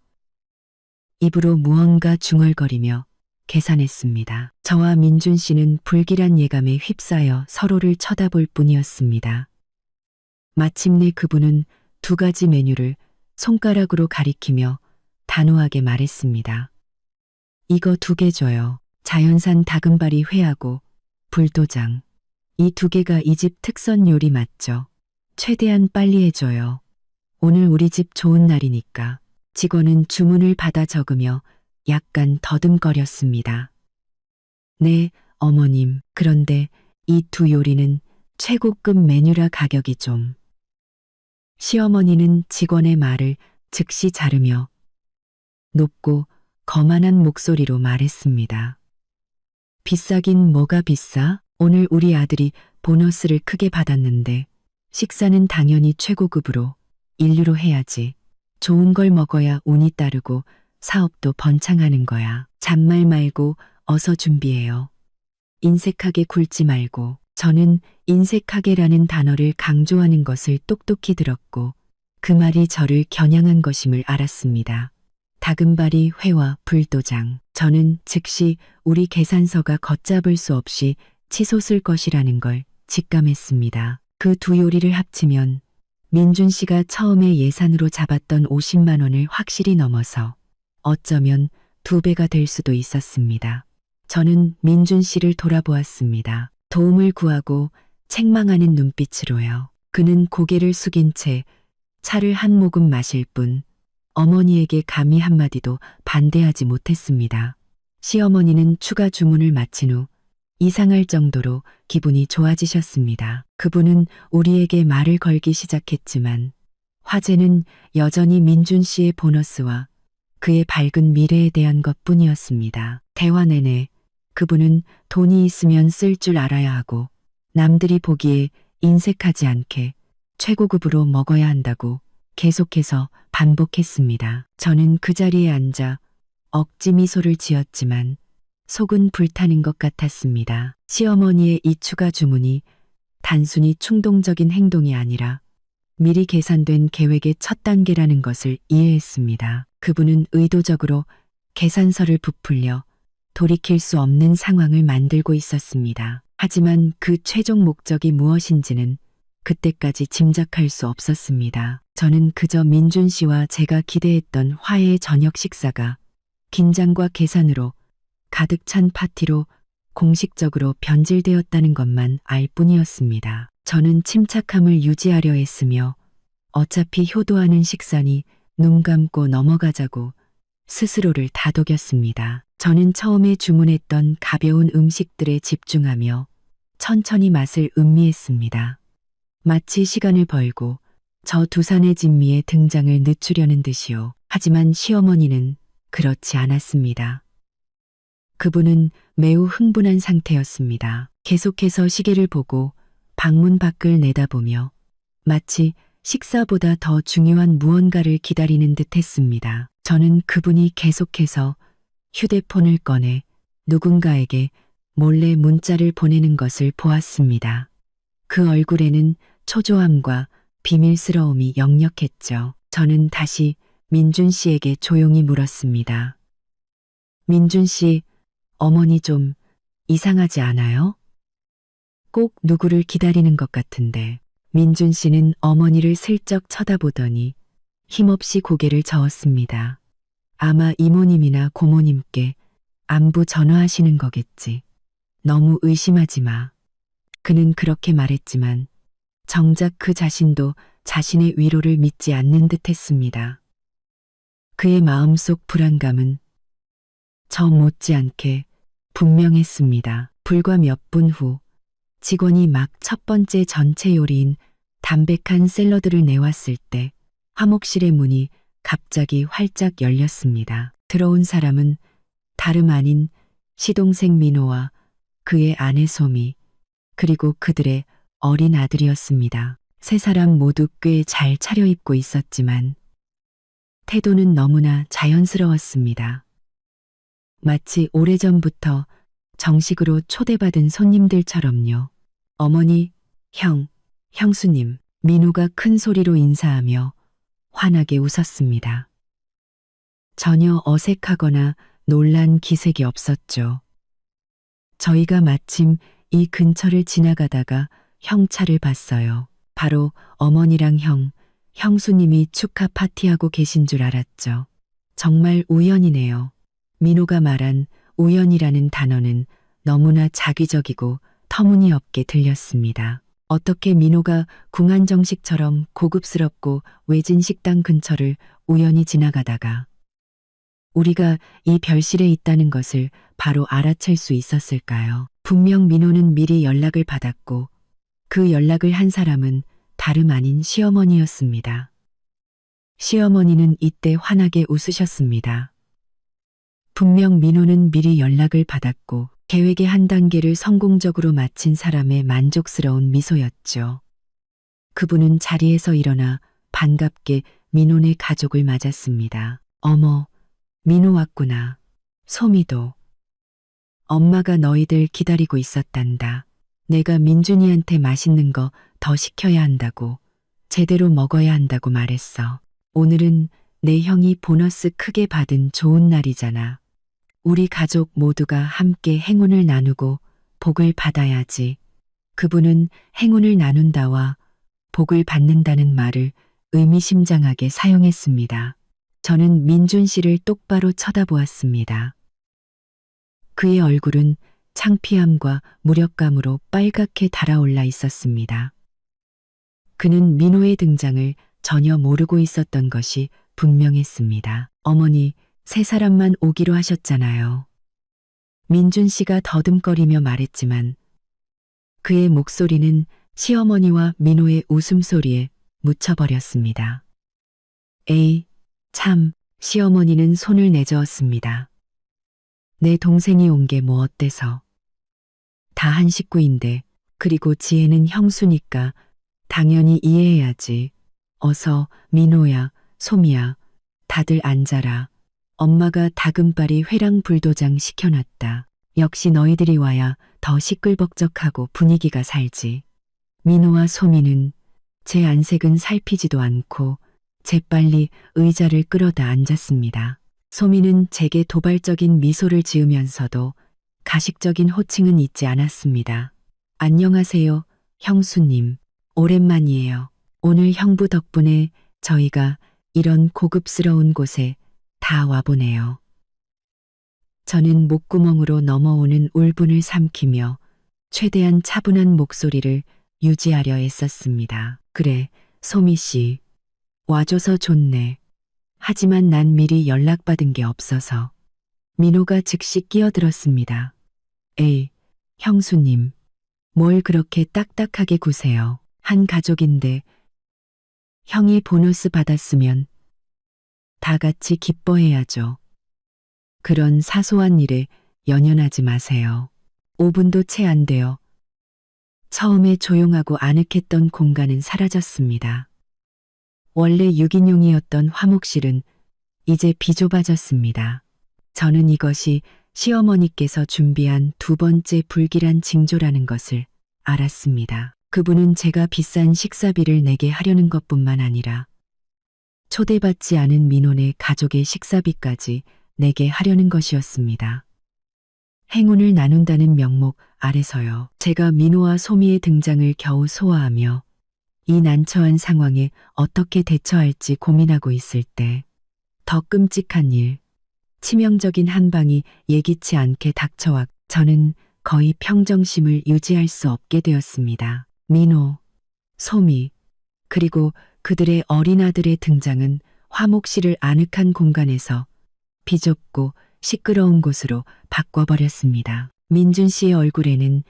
입으로 무언가 중얼거리며 계산했습니다. 저와 민준 씨는 불길한 예감에 휩싸여 서로를 쳐다볼 뿐이었습니다. 마침내 그분은 두 가지 메뉴를 손가락으로 가리키며 단호하게 말했습니다. 이거 2개 줘요. 자연산 다금바리 회하고 불도장. 이 2개가 이 집 특선 요리 맞죠? 최대한 빨리 해줘요. 오늘 우리 집 좋은 날이니까. 직원은 주문을 받아 적으며 약간 더듬거렸습니다. 네, 어머님. 그런데 이 2 요리는 최고급 메뉴라 가격이 좀. 시어머니는 직원의 말을 즉시 자르며 높고 거만한 목소리로 말했습니다. 비싸긴 뭐가 비싸? 오늘 우리 아들이 보너스를 크게 받았는데 식사는 당연히 최고급으로 인류로 해야지. 좋은 걸 먹어야 운이 따르고 사업도 번창하는 거야. 잔말 말고 어서 준비해요. 인색하게 굴지 말고. 저는 인색하게라는 단어를 강조하는 것을 똑똑히 들었고 그 말이 저를 겨냥한 것임을 알았습니다. 다금바리 회와 불도장. 저는 즉시 우리 계산서가 걷잡을 수 없이 치솟을 것이라는 걸 직감했습니다. 그 2 요리를 합치면 민준 씨가 처음에 예산으로 잡았던 50만 원을 확실히 넘어서 어쩌면 2배가 될 수도 있었습니다. 저는 민준 씨를 돌아보았습니다. 도움을 구하고 책망하는 눈빛으로요. 그는 고개를 숙인 채 차를 한 모금 마실 뿐 어머니에게 감히 한마디도 반대하지 못했습니다. 시어머니는 추가 주문을 마친 후 이상할 정도로 기분이 좋아지셨습니다. 그분은 우리에게 말을 걸기 시작했지만 화제는 여전히 민준 씨의 보너스와 그의 밝은 미래에 대한 것뿐이었습니다. 대화 내내 그분은 돈이 있으면 쓸 줄 알아야 하고 남들이 보기에 인색하지 않게 최고급으로 먹어야 한다고 계속해서 반복했습니다. 저는 그 자리에 앉아 억지 미소를 지었지만 속은 불타는 것 같았습니다. 시어머니의 이 추가 주문이 단순히 충동적인 행동이 아니라 미리 계산된 계획의 첫 단계라는 것을 이해했습니다. 그분은 의도적으로 계산서를 부풀려 돌이킬 수 없는 상황을 만들고 있었습니다. 하지만 그 최종 목적이 무엇인지는 그때까지 짐작할 수 없었습니다. 저는 그저 민준 씨와 제가 기대했던 화해의 저녁 식사가 긴장과 계산으로 가득 찬 파티로 공식적으로 변질되었다는 것만 알 뿐이었습니다. 저는 침착함을 유지하려 했으며 어차피 효도하는 식사니 눈 감고 넘어가자고 스스로를 다독였습니다. 저는 처음에 주문했던 가벼운 음식들에 집중하며 천천히 맛을 음미했습니다. 마치 시간을 벌고 저 두산의 진미의 등장을 늦추려는 듯이요. 하지만 시어머니는 그렇지 않았습니다. 그분은 매우 흥분한 상태였습니다. 계속해서 시계를 보고 방문 밖을 내다보며 마치 식사보다 더 중요한 무언가를 기다리는 듯 했습니다. 저는 그분이 계속해서 휴대폰을 꺼내 누군가에게 몰래 문자를 보내는 것을 보았습니다. 그 얼굴에는 초조함과 비밀스러움이 역력했죠. 저는 다시 민준 씨에게 조용히 물었습니다. 민준 씨, 어머니 좀 이상하지 않아요? 꼭 누구를 기다리는 것 같은데. 민준 씨는 어머니를 슬쩍 쳐다보더니 힘없이 고개를 저었습니다. 아마 이모님이나 고모님께 안부 전화하시는 거겠지. 너무 의심하지 마. 그는 그렇게 말했지만 정작 그 자신도 자신의 위로를 믿지 않는 듯 했습니다. 그의 마음속 불안감은 저 못지않게 분명했습니다. 불과 몇 분 후 직원이 막 첫 번째 전체 요리인 담백한 샐러드를 내왔을 때 화목실의 문이 갑자기 활짝 열렸습니다. 들어온 사람은 다름 아닌 시동생 민호와 그의 아내 소미, 그리고 그들의 어린 아들이었습니다. 세 사람 모두 꽤 잘 차려입고 있었지만 태도는 너무나 자연스러웠습니다. 마치 오래전부터 정식으로 초대받은 손님들처럼요. 어머니, 형수님, 민호가 큰 소리로 인사하며 환하게 웃었습니다. 전혀 어색하거나 놀란 기색이 없었죠. 저희가 마침 이 근처를 지나가다가 형 차를 봤어요. 바로 어머니랑 형수님이 축하 파티하고 계신 줄 알았죠. 정말 우연이네요. 민호가 말한 우연이라는 단어는 너무나 자기적이고 터무니없게 들렸습니다. 어떻게 민호가 궁한정식처럼 고급스럽고 외진 식당 근처를 우연히 지나가다가 우리가 이 별실에 있다는 것을 바로 알아챌 수 있었을까요? 분명 민호는 미리 연락을 받았고 그 연락을 한 사람은 다름 아닌 시어머니였습니다. 시어머니는 이때 환하게 웃으셨습니다. 분명 민호는 미리 연락을 받았고 계획의 한 단계를 성공적으로 마친 사람의 만족스러운 미소였죠. 그분은 자리에서 일어나 반갑게 민호네 가족을 맞았습니다. 어머, 민호 왔구나. 소미도. 엄마가 너희들 기다리고 있었단다. 내가 민준이한테 맛있는 거 더 시켜야 한다고, 제대로 먹어야 한다고 말했어. 오늘은 내 형이 보너스 크게 받은 좋은 날이잖아. 우리 가족 모두가 함께 행운을 나누고 복을 받아야지. 그분은 행운을 나눈다와 복을 받는다는 말을 의미심장하게 사용했습니다. 저는 민준 씨를 똑바로 쳐다보았습니다. 그의 얼굴은 창피함과 무력감으로 빨갛게 달아올라 있었습니다. 그는 민호의 등장을 전혀 모르고 있었던 것이 분명했습니다. 어머니, 세 사람만 오기로 하셨잖아요. 민준 씨가 더듬거리며 말했지만 그의 목소리는 시어머니와 민호의 웃음소리에 묻혀버렸습니다. 에이, 참, 시어머니는 손을 내저었습니다. 내 동생이 온 게 뭐 어때서? 다 한 식구인데, 그리고 지혜는 형수니까 당연히 이해해야지. 어서 민호야, 소미야, 다들 앉아라. 엄마가 다금바리 회랑 불도장 시켜놨다. 역시 너희들이 와야 더 시끌벅적하고 분위기가 살지. 민호와 소미는 제 안색은 살피지도 않고 재빨리 의자를 끌어다 앉았습니다. 소미는 제게 도발적인 미소를 지으면서도 가식적인 호칭은 잊지 않았습니다. 안녕하세요, 형수님. 오랜만이에요. 오늘 형부 덕분에 저희가 이런 고급스러운 곳에 다 와보네요. 저는 목구멍으로 넘어오는 울분을 삼키며 최대한 차분한 목소리를 유지하려 애썼습니다. 그래, 소미 씨. 와줘서 좋네. 하지만 난 미리 연락받은 게 없어서. 민호가 즉시 끼어들었습니다. 에이, 형수님. 뭘 그렇게 딱딱하게 구세요. 한 가족인데 형이 보너스 받았으면 다 같이 기뻐해야죠. 그런 사소한 일에 연연하지 마세요. 5분도 채 안 돼요. 처음에 조용하고 아늑했던 공간은 사라졌습니다. 원래 6인용이었던 화목실은 이제 비좁아졌습니다. 저는 이것이 시어머니께서 준비한 두 번째 불길한 징조라는 것을 알았습니다. 그분은 제가 비싼 식사비를 내게 하려는 것뿐만 아니라 초대받지 않은 민혼의 가족의 식사비까지 내게 하려는 것이었습니다. 행운을 나눈다는 명목 아래서요. 제가 민호와 소미의 등장을 겨우 소화하며 이 난처한 상황에 어떻게 대처할지 고민하고 있을 때 더 끔찍한 일, 치명적인 한 방이 예기치 않게 닥쳐와 저는 거의 평정심을 유지할 수 없게 되었습니다. 민호, 소미, 그리고 그들의 어린 아들의 등장은 화목실을 아늑한 공간에서 비좁고 시끄러운 곳으로 바꿔버렸습니다. 민준 씨의 얼굴에는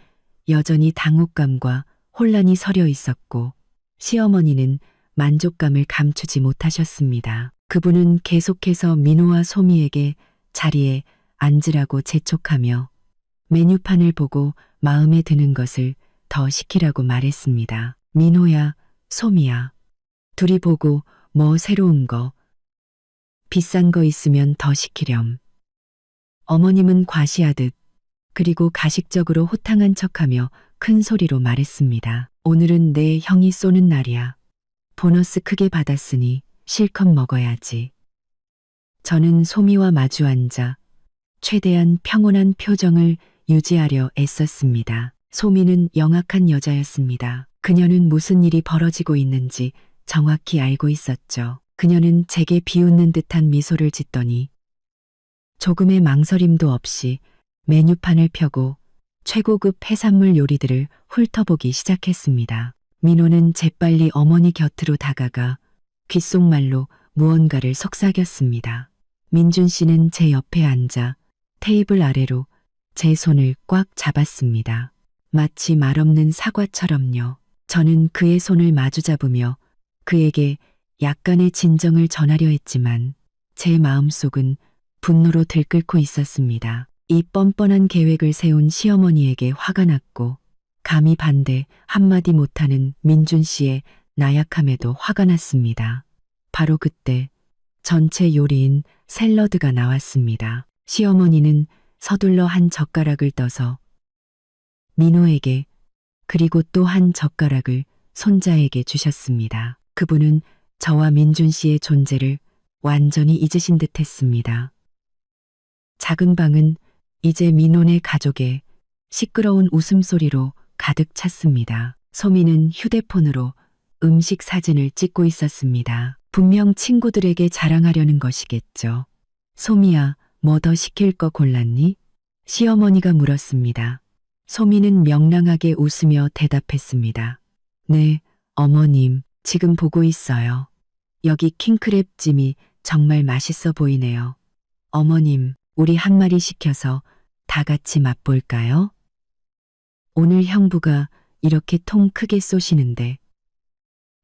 여전히 당혹감과 혼란이 서려 있었고 시어머니는 만족감을 감추지 못하셨습니다. 그분은 계속해서 민호와 소미에게 자리에 앉으라고 재촉하며 메뉴판을 보고 마음에 드는 것을 더 시키라고 말했습니다. 민호야, 소미야. 둘이 보고 뭐 새로운 거, 비싼 거 있으면 더 시키렴. 어머님은 과시하듯 그리고 가식적으로 호탕한 척하며 큰 소리로 말했습니다. 오늘은 내 형이 쏘는 날이야. 보너스 크게 받았으니 실컷 먹어야지. 저는 소미와 마주 앉아 최대한 평온한 표정을 유지하려 애썼습니다. 소미는 영악한 여자였습니다. 그녀는 무슨 일이 벌어지고 있는지 정확히 알고 있었죠. 그녀는 제게 비웃는 듯한 미소를 짓더니 조금의 망설임도 없이 메뉴판을 펴고 최고급 해산물 요리들을 훑어보기 시작했습니다. 민호는 재빨리 어머니 곁으로 다가가 귓속말로 무언가를 속삭였습니다. 민준 씨는 제 옆에 앉아 테이블 아래로 제 손을 꽉 잡았습니다. 마치 말없는 사과처럼요. 저는 그의 손을 마주잡으며 그에게 약간의 진정을 전하려 했지만 제 마음속은 분노로 들끓고 있었습니다. 이 뻔뻔한 계획을 세운 시어머니에게 화가 났고 감히 반대 한마디 못하는 민준 씨의 나약함에도 화가 났습니다. 바로 그때 전체 요리인 샐러드가 나왔습니다. 시어머니는 서둘러 한 젓가락을 떠서 민호에게 그리고 또 한 젓가락을 손자에게 주셨습니다. 그분은 저와 민준 씨의 존재를 완전히 잊으신 듯 했습니다. 작은 방은 이제 민혼의 가족의 시끄러운 웃음소리로 가득 찼습니다. 소미는 휴대폰으로 음식 사진을 찍고 있었습니다. 분명 친구들에게 자랑하려는 것이겠죠. 소미야, 뭐 더 시킬 거 골랐니? 시어머니가 물었습니다. 소미는 명랑하게 웃으며 대답했습니다. 네, 어머님, 지금 보고 있어요. 여기 킹크랩 찜이 정말 맛있어 보이네요. 어머님, 우리 한 마리 시켜서 다 같이 맛볼까요? 오늘 형부가 이렇게 통 크게 쏘시는데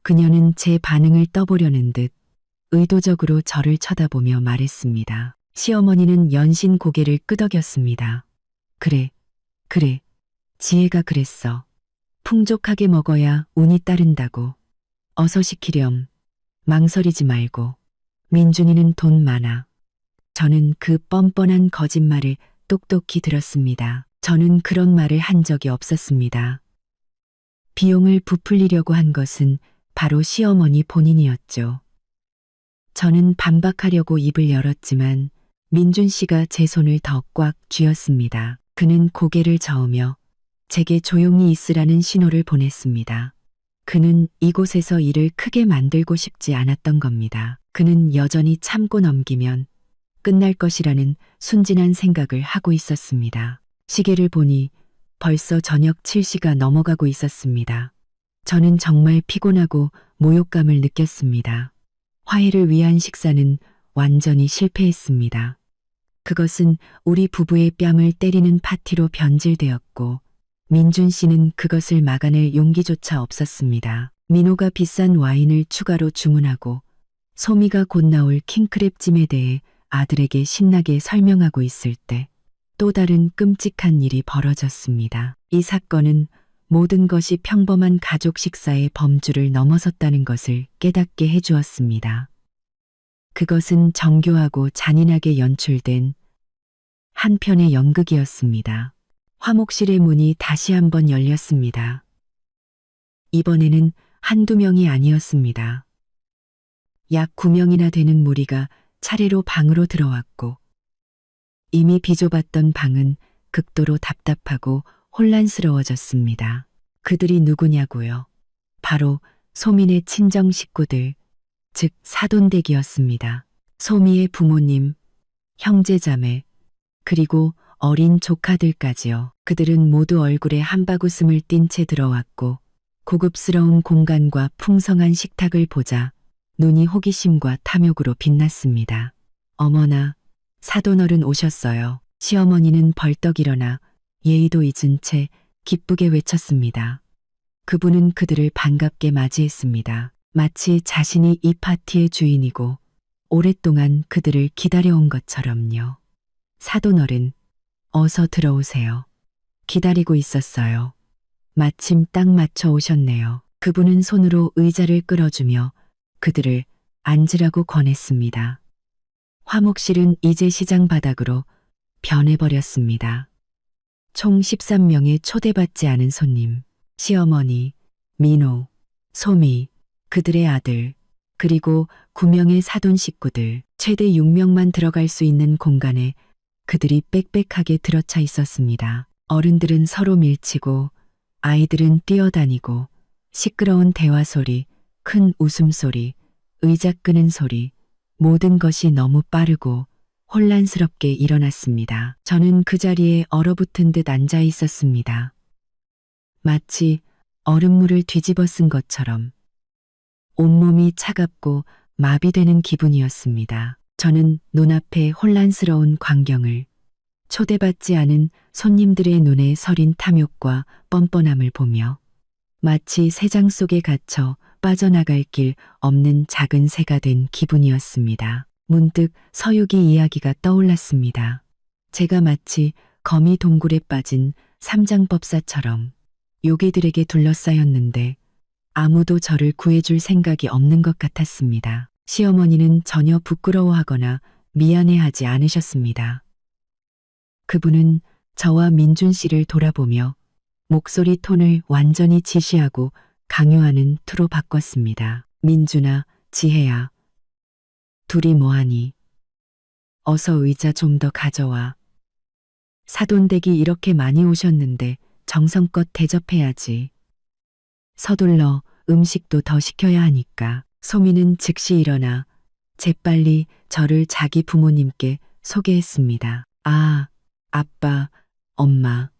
그녀는 제 반응을 떠보려는 듯 의도적으로 저를 쳐다보며 말했습니다. 시어머니는 연신 고개를 끄덕였습니다. 그래, 지혜가 그랬어. 풍족하게 먹어야 운이 따른다고. 어서 시키렴. 망설이지 말고. 민준이는 돈 많아. 저는 그 뻔뻔한 거짓말을 똑똑히 들었습니다. 저는 그런 말을 한 적이 없었습니다. 비용을 부풀리려고 한 것은 바로 시어머니 본인이었죠. 저는 반박하려고 입을 열었지만 민준 씨가 제 손을 더 꽉 쥐었습니다. 그는 고개를 저으며 제게 조용히 있으라는 신호를 보냈습니다. 그는 이곳에서 일을 크게 만들고 싶지 않았던 겁니다. 그는 여전히 참고 넘기면 끝날 것이라는 순진한 생각을 하고 있었습니다. 시계를 보니 벌써 저녁 7시가 넘어가고 있었습니다. 저는 정말 피곤하고 모욕감을 느꼈습니다. 화해를 위한 식사는 완전히 실패했습니다. 그것은 우리 부부의 뺨을 때리는 파티로 변질되었고 민준 씨는 그것을 막아낼 용기조차 없었습니다. 민호가 비싼 와인을 추가로 주문하고 소미가 곧 나올 킹크랩찜에 대해 아들에게 신나게 설명하고 있을 때 또 다른 끔찍한 일이 벌어졌습니다. 이 사건은 모든 것이 평범한 가족 식사의 범주를 넘어섰다는 것을 깨닫게 해주었습니다. 그것은 정교하고 잔인하게 연출된 한 편의 연극이었습니다. 화목실의 문이 다시 한번 열렸습니다. 이번에는 한두 명이 아니었습니다. 약 9명이나 되는 무리가 차례로 방으로 들어왔고 이미 비좁았던 방은 극도로 답답하고 혼란스러워졌습니다. 그들이 누구냐고요? 바로 소민의 친정 식구들, 즉 사돈댁이었습니다. 소미의 부모님, 형제자매, 그리고 어린 조카들까지요. 그들은 모두 얼굴에 한바구음을 띤 채 들어왔고 고급스러운 공간과 풍성한 식탁을 보자 눈이 호기심과 탐욕으로 빛났습니다. 어머나, 사돈어른 오셨어요. 시어머니는 벌떡 일어나 예의도 잊은 채 기쁘게 외쳤습니다. 그분은 그들을 반갑게 맞이했습니다. 마치 자신이 이 파티의 주인이고 오랫동안 그들을 기다려온 것처럼요. 사돈어른, 어서 들어오세요. 기다리고 있었어요. 마침 딱 맞춰 오셨네요. 그분은 손으로 의자를 끌어주며 그들을 앉으라고 권했습니다. 화목실은 이제 시장 바닥으로 변해버렸습니다. 총 13명의 초대받지 않은 손님, 시어머니, 민호, 소미, 그들의 아들, 그리고 9명의 사돈 식구들, 최대 6명만 들어갈 수 있는 공간에 그들이 빽빽하게 들어차 있었습니다. 어른들은 서로 밀치고 아이들은 뛰어다니고 시끄러운 대화 소리, 큰 웃음소리, 의자 끄는 소리, 모든 것이 너무 빠르고 혼란스럽게 일어났습니다. 저는 그 자리에 얼어붙은 듯 앉아 있었습니다. 마치 얼음물을 뒤집어 쓴 것처럼 온몸이 차갑고 마비되는 기분이었습니다. 저는 눈앞의 혼란스러운 광경을, 초대받지 않은 손님들의 눈에 서린 탐욕과 뻔뻔함을 보며 마치 새장 속에 갇혀 빠져나갈 길 없는 작은 새가 된 기분이었습니다. 문득 서유기 이야기가 떠올랐습니다. 제가 마치 거미 동굴에 빠진 삼장법사처럼 요괴들에게 둘러싸였는데 아무도 저를 구해줄 생각이 없는 것 같았습니다. 시어머니는 전혀 부끄러워하거나 미안해하지 않으셨습니다. 그분은 저와 민준 씨를 돌아보며 목소리 톤을 완전히 지시하고 강요하는 투로 바꿨습니다. 민준아, 지혜야. 둘이 뭐하니? 어서 의자 좀 더 가져와. 사돈댁이 이렇게 많이 오셨는데 정성껏 대접해야지. 서둘러 음식도 더 시켜야 하니까. 소미는 즉시 일어나 재빨리 저를 자기 부모님께 소개했습니다. 아, 아빠, 엄마.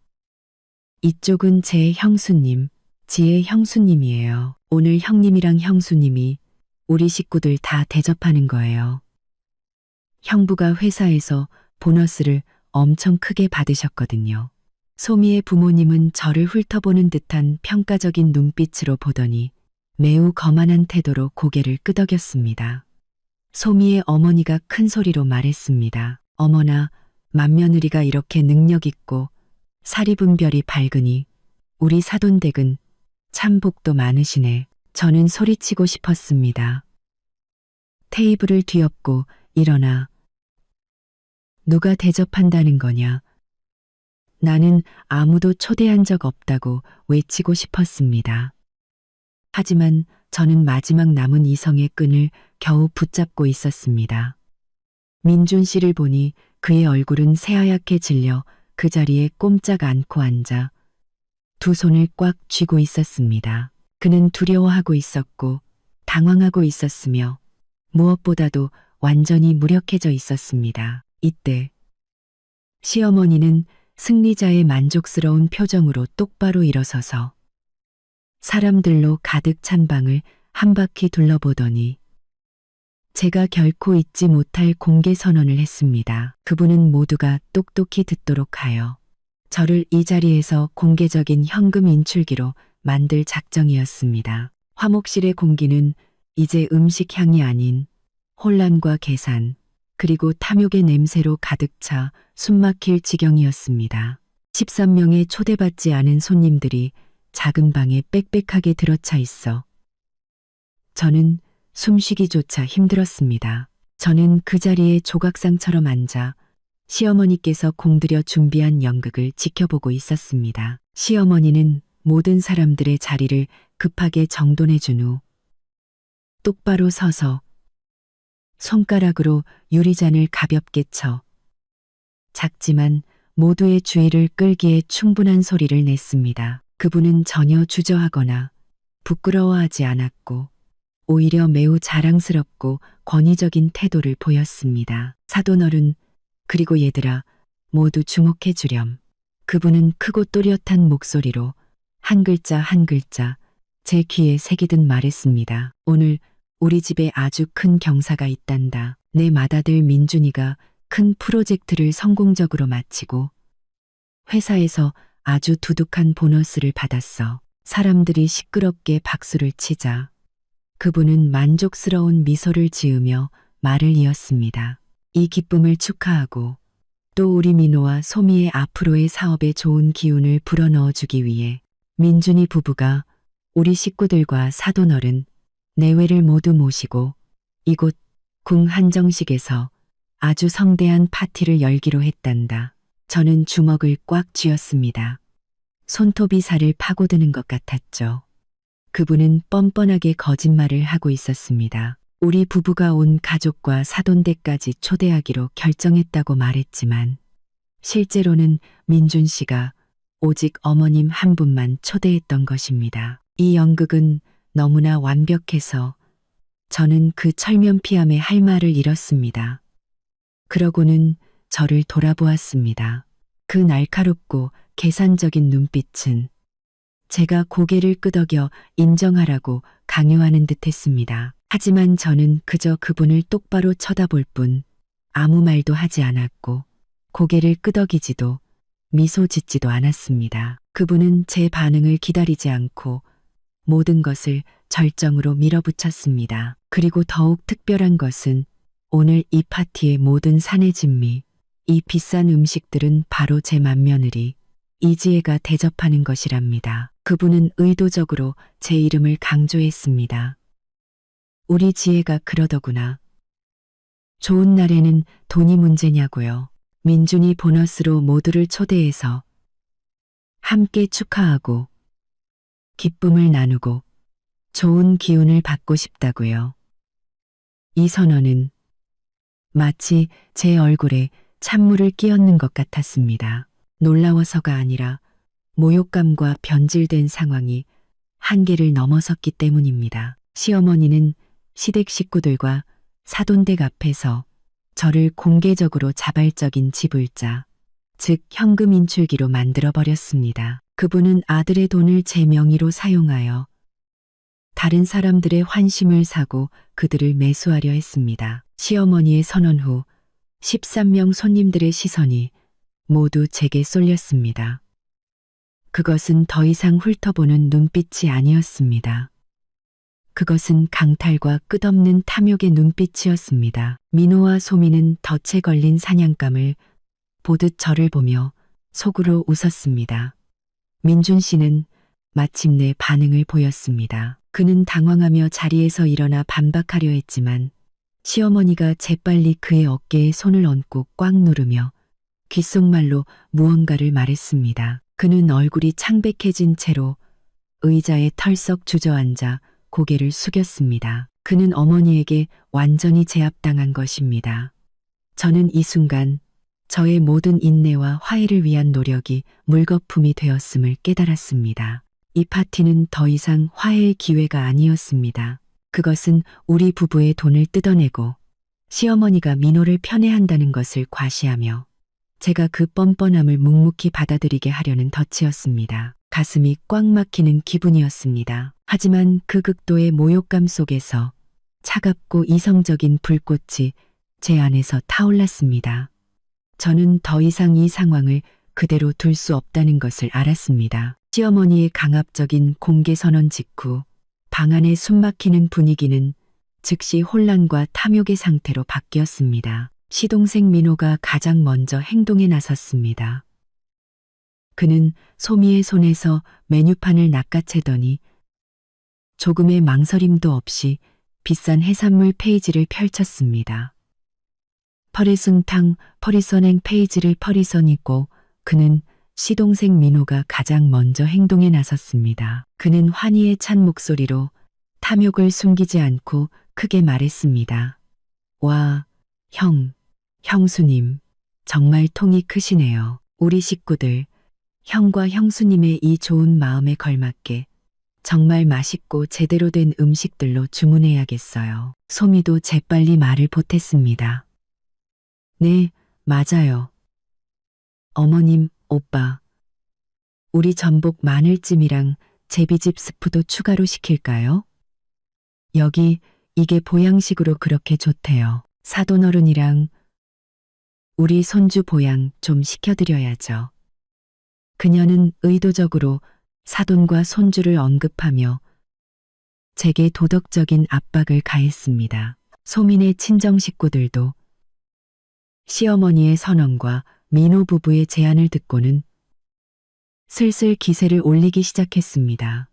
이쪽은 제 형수님, 지혜 형수님이에요. 오늘 형님이랑 형수님이 우리 식구들 다 대접하는 거예요. 형부가 회사에서 보너스를 엄청 크게 받으셨거든요. 소미의 부모님은 저를 훑어보는 듯한 평가적인 눈빛으로 보더니 매우 거만한 태도로 고개를 끄덕였습니다. 소미의 어머니가 큰 소리로 말했습니다. 어머나, 맏며느리가 이렇게 능력 있고 사리분별이 밝으니 우리 사돈댁은 참 복도 많으시네. 저는 소리치고 싶었습니다. 테이블을 뒤엎고 일어나 누가 대접한다는 거냐? 나는 아무도 초대한 적 없다고 외치고 싶었습니다. 하지만 저는 마지막 남은 이성의 끈을 겨우 붙잡고 있었습니다. 민준 씨를 보니 그의 얼굴은 새하얗게 질려 그 자리에 꼼짝 않고 앉아 두 손을 꽉 쥐고 있었습니다. 그는 두려워하고 있었고 당황하고 있었으며 무엇보다도 완전히 무력해져 있었습니다. 이때 시어머니는 승리자의 만족스러운 표정으로 똑바로 일어서서 사람들로 가득 찬 방을 한 바퀴 둘러보더니 제가 결코 잊지 못할 공개 선언을 했습니다. 그분은 모두가 똑똑히 듣도록 하여 저를 이 자리에서 공개적인 현금 인출기로 만들 작정이었습니다. 화목실의 공기는 이제 음식 향이 아닌 혼란과 계산, 그리고 탐욕의 냄새로 가득 차 숨막힐 지경이었습니다. 13명의 초대받지 않은 손님들이 작은 방에 빽빽하게 들어차 있어 저는 숨쉬기조차 힘들었습니다. 저는 그 자리에 조각상처럼 앉아 시어머니께서 공들여 준비한 연극을 지켜보고 있었습니다. 시어머니는 모든 사람들의 자리를 급하게 정돈해 준 후 똑바로 서서 손가락으로 유리잔을 가볍게 쳐 작지만 모두의 주의를 끌기에 충분한 소리를 냈습니다. 그분은 전혀 주저하거나 부끄러워하지 않았고 오히려 매우 자랑스럽고 권위적인 태도를 보였습니다. 사돈어른, 그리고 얘들아, 모두 주목해 주렴. 그분은 크고 또렷한 목소리로 한 글자 한 글자 제 귀에 새기듯 말했습니다. 오늘 우리 집에 아주 큰 경사가 있단다. 내 맏아들 민준이가 큰 프로젝트를 성공적으로 마치고 회사에서 아주 두둑한 보너스를 받았어. 사람들이 시끄럽게 박수를 치자 그분은 만족스러운 미소를 지으며 말을 이었습니다. 이 기쁨을 축하하고 또 우리 민호와 소미의 앞으로의 사업에 좋은 기운을 불어넣어주기 위해 민준이 부부가 우리 식구들과 사돈어른, 내외를 모두 모시고 이곳 궁 한정식에서 아주 성대한 파티를 열기로 했단다. 저는 주먹을 꽉 쥐었습니다. 손톱이 살을 파고드는 것 같았죠. 그분은 뻔뻔하게 거짓말을 하고 있었습니다. 우리 부부가 온 가족과 사돈댁까지 초대하기로 결정했다고 말했지만 실제로는 민준 씨가 오직 어머님 한 분만 초대했던 것입니다. 이 연극은 너무나 완벽해서 저는 그 철면피함에 할 말을 잃었습니다. 그러고는 저를 돌아보았습니다. 그 날카롭고 계산적인 눈빛은 제가 고개를 끄덕여 인정하라고 강요하는 듯 했습니다. 하지만 저는 그저 그분을 똑바로 쳐다볼 뿐 아무 말도 하지 않았고 고개를 끄덕이지도 미소 짓지도 않았습니다. 그분은 제 반응을 기다리지 않고 모든 것을 절정으로 밀어붙였습니다. 그리고 더욱 특별한 것은 오늘 이 파티의 모든 사내 진미, 이 비싼 음식들은 바로 제 맏며느리 이지혜가 대접하는 것이랍니다. 그분은 의도적으로 제 이름을 강조했습니다. 우리 지혜가 그러더구나. 좋은 날에는 돈이 문제냐고요. 민준이 보너스로 모두를 초대해서 함께 축하하고 기쁨을 나누고 좋은 기운을 받고 싶다고요. 이 선언은 마치 제 얼굴에 찬물을 끼얹는 것 같았습니다. 놀라워서가 아니라 모욕감과 변질된 상황이 한계를 넘어섰기 때문입니다. 시어머니는 시댁 식구들과 사돈댁 앞에서 저를 공개적으로 자발적인 지불자, 즉 현금 인출기로 만들어버렸습니다. 그분은 아들의 돈을 제 명의로 사용하여 다른 사람들의 환심을 사고 그들을 매수하려 했습니다. 시어머니의 선언 후 13명 손님들의 시선이 모두 제게 쏠렸습니다. 그것은 더 이상 훑어보는 눈빛이 아니었습니다. 그것은 강탈과 끝없는 탐욕의 눈빛이었습니다. 민호와 소미는 덫에 걸린 사냥감을 보듯 저를 보며 속으로 웃었습니다. 민준 씨는 마침내 반응을 보였습니다. 그는 당황하며 자리에서 일어나 반박하려 했지만 시어머니가 재빨리 그의 어깨에 손을 얹고 꽉 누르며 귓속말로 무언가를 말했습니다. 그는 얼굴이 창백해진 채로 의자에 털썩 주저앉아 고개를 숙였습니다. 그는 어머니에게 완전히 제압당한 것입니다. 저는 이 순간 저의 모든 인내와 화해를 위한 노력이 물거품이 되었음을 깨달았습니다. 이 파티는 더 이상 화해의 기회가 아니었습니다. 그것은 우리 부부의 돈을 뜯어내고 시어머니가 민호를 편애한다는 것을 과시하며 제가 그 뻔뻔함을 묵묵히 받아들이게 하려는 덫이었습니다. 가슴이 꽉 막히는 기분이었습니다. 하지만 그 극도의 모욕감 속에서 차갑고 이성적인 불꽃이 제 안에서 타올랐습니다. 저는 더 이상 이 상황을 그대로 둘 수 없다는 것을 알았습니다. 시어머니의 강압적인 공개 선언 직후 방 안의 숨막히는 분위기는 즉시 혼란과 탐욕의 상태로 바뀌었습니다. 시동생 민호가 가장 먼저 행동에 나섰습니다. 그는 소미의 손에서 메뉴판을 낚아채더니 조금의 망설임도 없이 비싼 해산물 페이지를 펼쳤습니다. 퍼리순탕 퍼리선행 페이지를 퍼리선이고 그는 시동생 민호가 가장 먼저 행동에 나섰습니다. 그는 환희에 찬 목소리로 탐욕을 숨기지 않고 크게 말했습니다. 와, 형수님, 정말 통이 크시네요. 우리 식구들, 형과 형수님의 이 좋은 마음에 걸맞게 정말 맛있고 제대로 된 음식들로 주문해야겠어요. 소미도 재빨리 말을 보탰습니다. 네, 맞아요. 어머님, 오빠. 우리 전복 마늘찜이랑 제비집 스프도 추가로 시킬까요? 여기 이게 보양식으로 그렇게 좋대요. 사돈어른이랑 우리 손주 보양 좀 시켜드려야죠. 그녀는 의도적으로 사돈과 손주를 언급하며 제게 도덕적인 압박을 가했습니다. 소민의 친정 식구들도 시어머니의 선언과 민호 부부의 제안을 듣고는 슬슬 기세를 올리기 시작했습니다.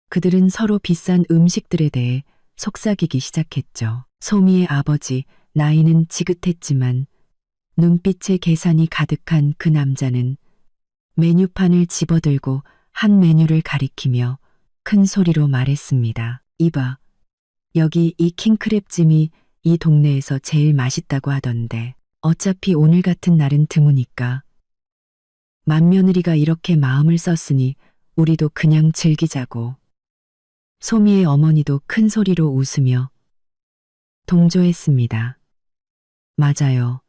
그들은 서로 비싼 음식들에 대해 속삭이기 시작했죠. 소미의 아버지, 나이는 지긋했지만 눈빛에 계산이 가득한 그 남자는 메뉴판을 집어들고 한 메뉴를 가리키며 큰 소리로 말했습니다. 이봐, 여기 이 킹크랩찜이 이 동네에서 제일 맛있다고 하던데 어차피 오늘 같은 날은 드무니까 맏며느리가 이렇게 마음을 썼으니 우리도 그냥 즐기자고. 소미의 어머니도 큰 소리로 웃으며 동조했습니다. 맞아요.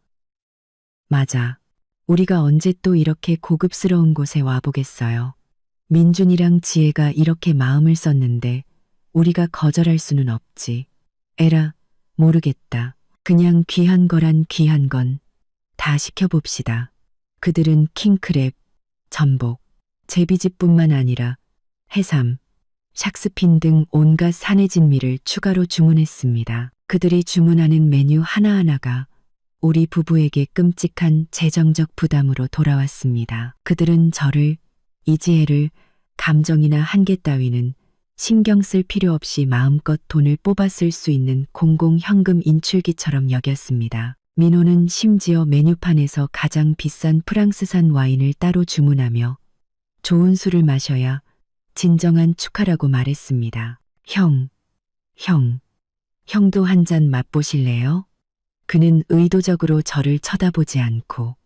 맞아. 우리가 언제 또 이렇게 고급스러운 곳에 와보겠어요. 민준이랑 지혜가 이렇게 마음을 썼는데 우리가 거절할 수는 없지. 에라, 모르겠다. 그냥 귀한 거란 귀한 건 다 시켜봅시다. 그들은 킹크랩, 전복, 제비집뿐만 아니라 해삼, 샥스핀 등 온갖 산의 진미를 추가로 주문했습니다. 그들이 주문하는 메뉴 하나하나가 우리 부부에게 끔찍한 재정적 부담으로 돌아왔습니다. 그들은 저를, 이지혜를 감정이나 한계 따위는 신경 쓸 필요 없이 마음껏 돈을 뽑아 쓸 수 있는 공공현금 인출기처럼 여겼습니다. 민호는 심지어 메뉴판에서 가장 비싼 프랑스산 와인을 따로 주문하며 좋은 술을 마셔야 진정한 축하라고 말했습니다. 형도 한 잔 맛보실래요? 그는 의도적으로 저를 쳐다보지 않고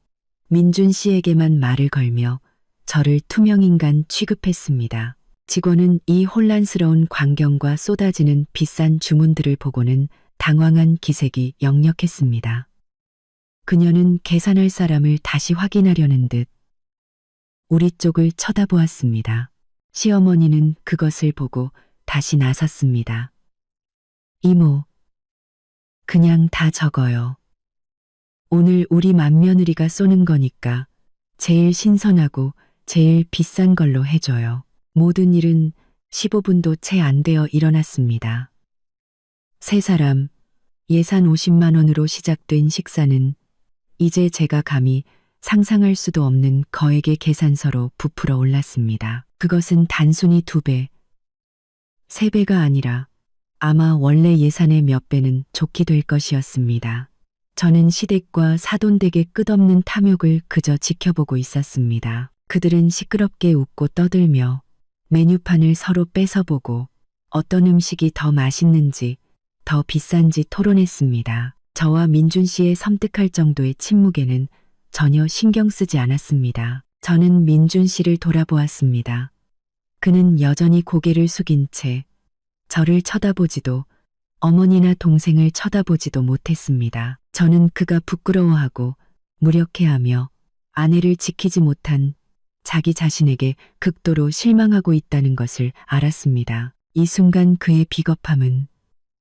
민준 씨에게만 말을 걸며 저를 투명인간 취급했습니다. 직원은 이 혼란스러운 광경과 쏟아지는 비싼 주문들을 보고는 당황한 기색이 역력했습니다. 그녀는 계산할 사람을 다시 확인하려는 듯 우리 쪽을 쳐다보았습니다. 시어머니는 그것을 보고 다시 나섰습니다. 이모, 그냥 다 적어요. 오늘 우리 맏며느리가 쏘는 거니까 제일 신선하고 제일 비싼 걸로 해줘요. 모든 일은 15분도 채 안 되어 일어났습니다. 세 사람, 예산 50만 원으로 시작된 식사는 이제 제가 감히 상상할 수도 없는 거액의 계산서로 부풀어 올랐습니다. 그것은 단순히 2배, 3배가 아니라 아마 원래 예산의 몇 배는 좋게 될 것이었습니다. 저는 시댁과 사돈댁의 끝없는 탐욕을 그저 지켜보고 있었습니다. 그들은 시끄럽게 웃고 떠들며 메뉴판을 서로 뺏어보고 어떤 음식이 더 맛있는지 더 비싼지 토론했습니다. 저와 민준 씨의 섬뜩할 정도의 침묵에는 전혀 신경 쓰지 않았습니다. 저는 민준 씨를 돌아보았습니다. 그는 여전히 고개를 숙인 채 저를 쳐다보지도 어머니나 동생을 쳐다보지도 못했습니다. 저는 그가 부끄러워하고 무력해하며 아내를 지키지 못한 자기 자신에게 극도로 실망하고 있다는 것을 알았습니다. 이 순간 그의 비겁함은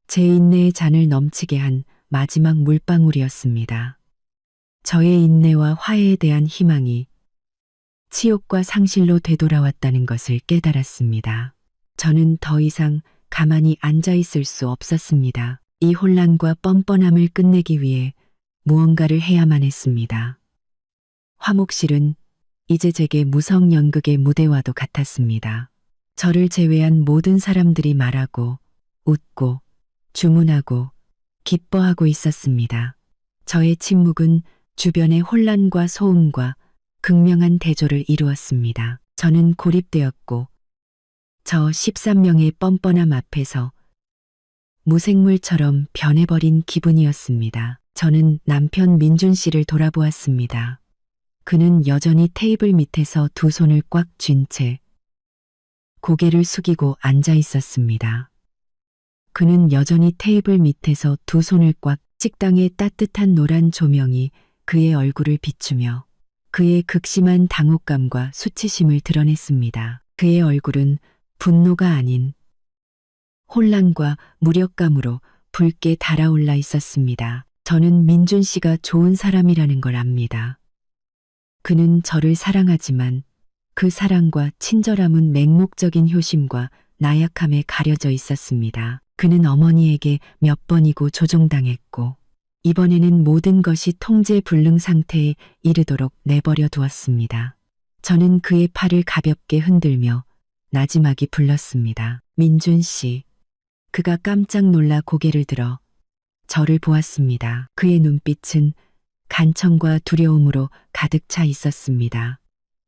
제 인내의 잔을 넘치게 한 마지막 물방울이었습니다. 저의 인내와 화해에 대한 희망이 치욕과 상실로 되돌아왔다는 것을 깨달았습니다. 저는 더 이상 가만히 앉아 있을 수 없었습니다. 이 혼란과 뻔뻔함을 끝내기 위해 무언가를 해야만 했습니다. 화목실은 이제 제게 무성 연극의 무대와도 같았습니다. 저를 제외한 모든 사람들이 말하고 웃고 주문하고 기뻐하고 있었습니다. 저의 침묵은 주변의 혼란과 소음과 극명한 대조를 이루었습니다. 저는 고립되었고 저 13명의 뻔뻔함 앞에서 무생물처럼 변해버린 기분이었습니다. 저는 남편 민준 씨를 돌아보았습니다. 그는 여전히 테이블 밑에서 두 손을 꽉 쥔 채 고개를 숙이고 앉아 있었습니다. 그는 여전히 테이블 밑에서 두 손을 꽉 식당의 따뜻한 노란 조명이 그의 얼굴을 비추며 그의 극심한 당혹감과 수치심을 드러냈습니다. 그의 얼굴은 분노가 아닌 혼란과 무력감으로 붉게 달아올라 있었습니다. 저는 민준 씨가 좋은 사람이라는 걸 압니다. 그는 저를 사랑하지만 그 사랑과 친절함은 맹목적인 효심과 나약함에 가려져 있었습니다. 그는 어머니에게 몇 번이고 조종당했고 이번에는 모든 것이 통제 불능 상태에 이르도록 내버려 두었습니다. 저는 그의 팔을 가볍게 흔들며 나지막이 불렀습니다. 민준 씨. 그가 깜짝 놀라 고개를 들어 저를 보았습니다. 그의 눈빛은 간청과 두려움으로 가득 차 있었습니다.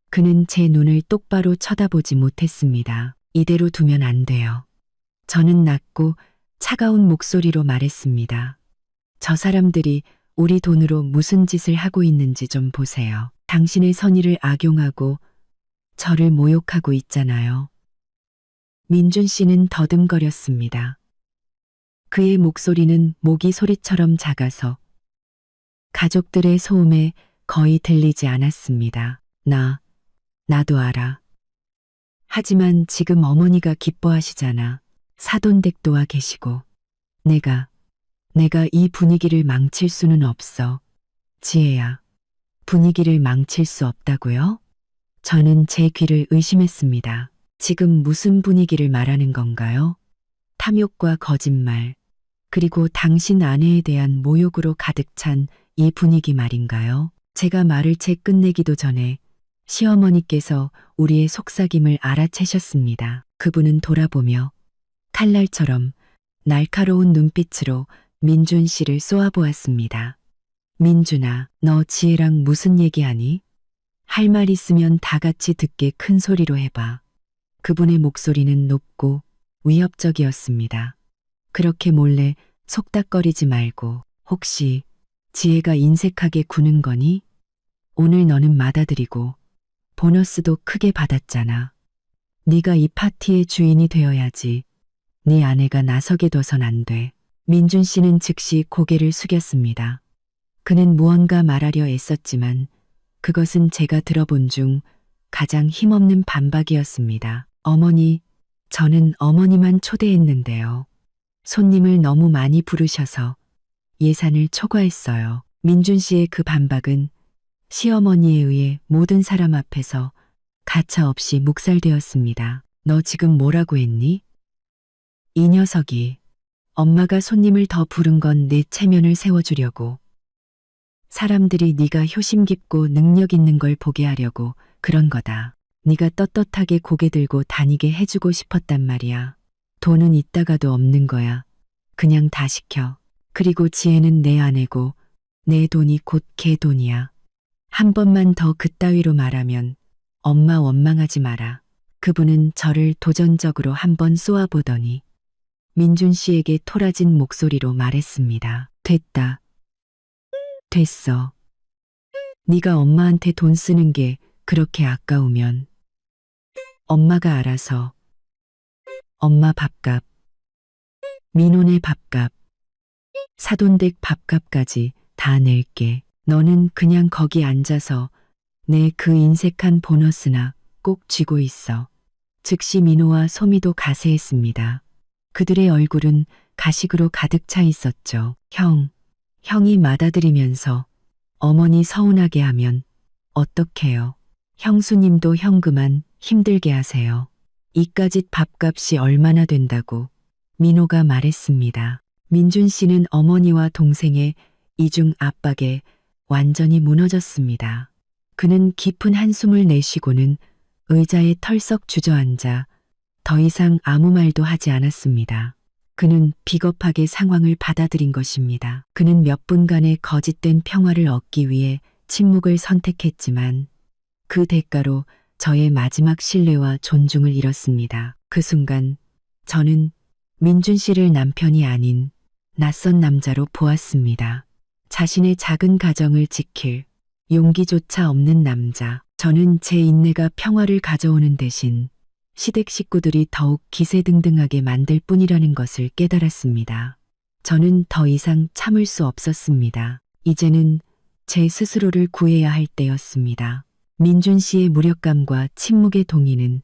그는 제 눈을 똑바로 쳐다보지 못했습니다. 이대로 두면 안 돼요. 저는 낮고 차가운 목소리로 말했습니다. 저 사람들이 우리 돈으로 무슨 짓을 하고 있는지 좀 보세요. 당신의 선의를 악용하고 저를 모욕하고 있잖아요. 민준 씨는 더듬거렸습니다. 그의 목소리는 모기 소리처럼 작아서 가족들의 소음에 거의 들리지 않았습니다. 나도 알아. 하지만 지금 어머니가 기뻐하시잖아. 사돈댁도와 계시고. 내가 이 분위기를 망칠 수는 없어. 지혜야, 분위기를 망칠 수 없다고요? 저는 제 귀를 의심했습니다. 지금 무슨 분위기를 말하는 건가요? 탐욕과 거짓말, 그리고 당신 아내에 대한 모욕으로 가득 찬 이 분위기 말인가요? 제가 말을 채 끝내기도 전에 시어머니께서 우리의 속삭임을 알아채셨습니다. 그분은 돌아보며 칼날처럼 날카로운 눈빛으로 민준 씨를 쏘아보았습니다. 민준아, 너 지혜랑 무슨 얘기하니? 할 말 있으면 다 같이 듣게 큰 소리로 해봐. 그분의 목소리는 높고 위협적이었습니다. 그렇게 몰래 속닥거리지 말고 혹시 지혜가 인색하게 구는 거니? 오늘 너는 맏아들이고 보너스도 크게 받았잖아. 네가 이 파티의 주인이 되어야지. 네 아내가 나서게 둬선 안 돼. 민준 씨는 즉시 고개를 숙였습니다. 그는 무언가 말하려 애썼지만 그것은 제가 들어본 중 가장 힘없는 반박이었습니다. 어머니, 저는 어머니만 초대했는데요. 손님을 너무 많이 부르셔서 예산을 초과했어요. 민준 씨의 그 반박은 시어머니에 의해 모든 사람 앞에서 가차없이 묵살되었습니다. 너 지금 뭐라고 했니? 이 녀석이 엄마가 손님을 더 부른 건 내 체면을 세워주려고. 사람들이 네가 효심 깊고 능력 있는 걸 보게 하려고 그런 거다. 네가 떳떳하게 고개 들고 다니게 해주고 싶었단 말이야. 돈은 있다가도 없는 거야. 그냥 다 시켜. 그리고 지혜는 내 아내고 내 돈이 곧 걔 돈이야. 한 번만 더 그따위로 말하면 엄마 원망하지 마라. 그분은 저를 도전적으로 한 번 쏘아보더니 민준 씨에게 토라진 목소리로 말했습니다. 됐다. 됐어. 네가 엄마한테 돈 쓰는 게 그렇게 아까우면 엄마가 알아서 엄마 밥값, 민호네 밥값, 사돈댁 밥값까지 다 낼게. 너는 그냥 거기 앉아서 내 그 인색한 보너스나 꼭 쥐고 있어. 즉시 민호와 소미도 가세했습니다. 그들의 얼굴은 가식으로 가득 차 있었죠. 형이 맞아들이면서 어머니 서운하게 하면 어떡해요. 형수님도 형 그만 힘들게 하세요. 이까짓 밥값이 얼마나 된다고 민호가 말했습니다. 민준 씨는 어머니와 동생의 이중 압박에 완전히 무너졌습니다. 그는 깊은 한숨을 내쉬고는 의자에 털썩 주저앉아 더 이상 아무 말도 하지 않았습니다. 그는 비겁하게 상황을 받아들인 것입니다. 그는 몇 분간의 거짓된 평화를 얻기 위해 침묵을 선택했지만 그 대가로 저의 마지막 신뢰와 존중을 잃었습니다. 그 순간 저는 민준 씨를 남편이 아닌 낯선 남자로 보았습니다. 자신의 작은 가정을 지킬 용기조차 없는 남자. 저는 제 인내가 평화를 가져오는 대신 시댁 식구들이 더욱 기세등등하게 만들 뿐이라는 것을 깨달았습니다. 저는 더 이상 참을 수 없었습니다. 이제는 제 스스로를 구해야 할 때였습니다. 민준 씨의 무력감과 침묵의 동의는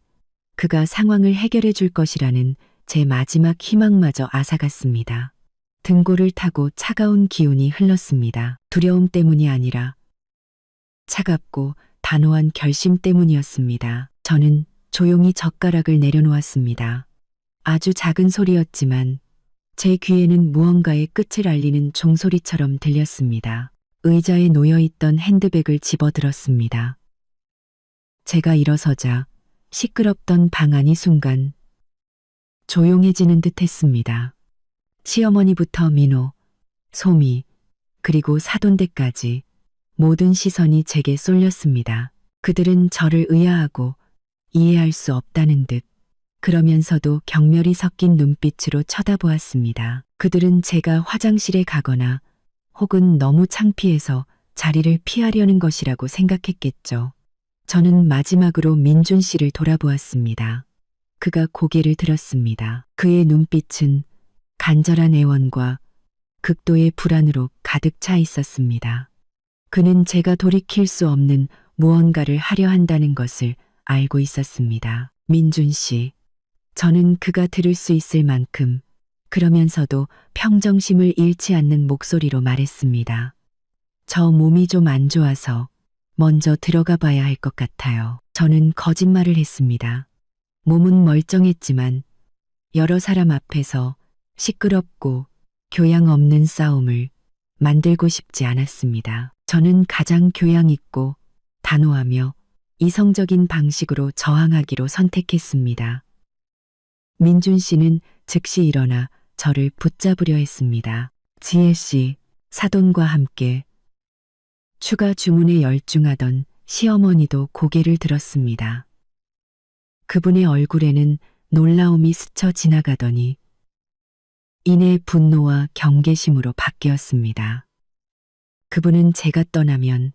그가 상황을 해결해 줄 것이라는 제 마지막 희망마저 앗아갔습니다. 등골을 타고 차가운 기운이 흘렀습니다. 두려움 때문이 아니라 차갑고 단호한 결심 때문이었습니다. 저는 조용히 젓가락을 내려놓았습니다. 아주 작은 소리였지만 제 귀에는 무언가의 끝을 알리는 종소리처럼 들렸습니다. 의자에 놓여있던 핸드백을 집어들었습니다. 제가 일어서자 시끄럽던 방 안이 순간 조용해지는 듯 했습니다. 시어머니부터 민호, 소미, 그리고 사돈댁까지 모든 시선이 제게 쏠렸습니다. 그들은 저를 의아하고 이해할 수 없다는 듯 그러면서도 경멸이 섞인 눈빛으로 쳐다보았습니다. 그들은 제가 화장실에 가거나 혹은 너무 창피해서 자리를 피하려는 것이라고 생각했겠죠. 저는 마지막으로 민준 씨를 돌아보았습니다. 그가 고개를 들었습니다. 그의 눈빛은 간절한 애원과 극도의 불안으로 가득 차 있었습니다. 그는 제가 돌이킬 수 없는 무언가를 하려 한다는 것을 알고 있었습니다. 민준 씨, 저는 그가 들을 수 있을 만큼 그러면서도 평정심을 잃지 않는 목소리로 말했습니다. 저 몸이 좀 안 좋아서 먼저 들어가 봐야 할 것 같아요. 저는 거짓말을 했습니다. 몸은 멀쩡했지만 여러 사람 앞에서 시끄럽고 교양 없는 싸움을 만들고 싶지 않았습니다. 저는 가장 교양 있고 단호하며 이성적인 방식으로 저항하기로 선택했습니다. 민준 씨는 즉시 일어나 저를 붙잡으려 했습니다. 지혜 씨, 사돈과 함께 추가 주문에 열중하던 시어머니도 고개를 들었습니다. 그분의 얼굴에는 놀라움이 스쳐 지나가더니 이내 분노와 경계심으로 바뀌었습니다. 그분은 제가 떠나면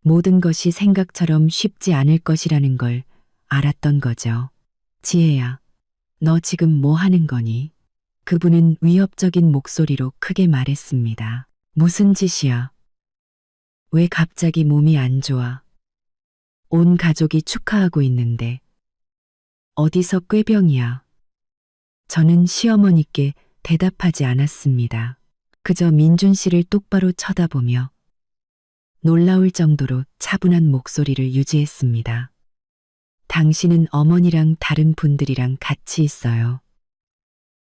모든 것이 생각처럼 쉽지 않을 것이라는 걸 알았던 거죠. 지혜야, 너 지금 뭐 하는 거니? 그분은 위협적인 목소리로 크게 말했습니다. 무슨 짓이야? 왜 갑자기 몸이 안 좋아? 온 가족이 축하하고 있는데. 어디서 꾀병이야? 저는 시어머니께 대답하지 않았습니다. 그저 민준 씨를 똑바로 쳐다보며 놀라울 정도로 차분한 목소리를 유지했습니다. 당신은 어머니랑 다른 분들이랑 같이 있어요.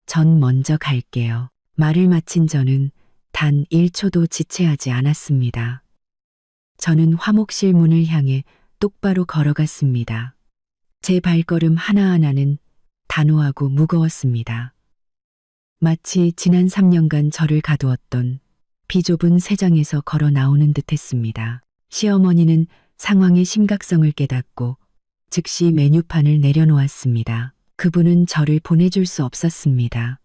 전 먼저 갈게요. 말을 마친 저는 단 1초도 지체하지 않았습니다. 저는 화목실 문을 향해 똑바로 걸어갔습니다. 제 발걸음 하나하나는 단호하고 무거웠습니다. 마치 지난 3년간 저를 가두었던 비좁은 세상에서 걸어 나오는 듯했습니다. 시어머니는 상황의 심각성을 깨닫고 즉시 메뉴판을 내려놓았습니다. 그분은 저를 보내줄 수 없었습니다.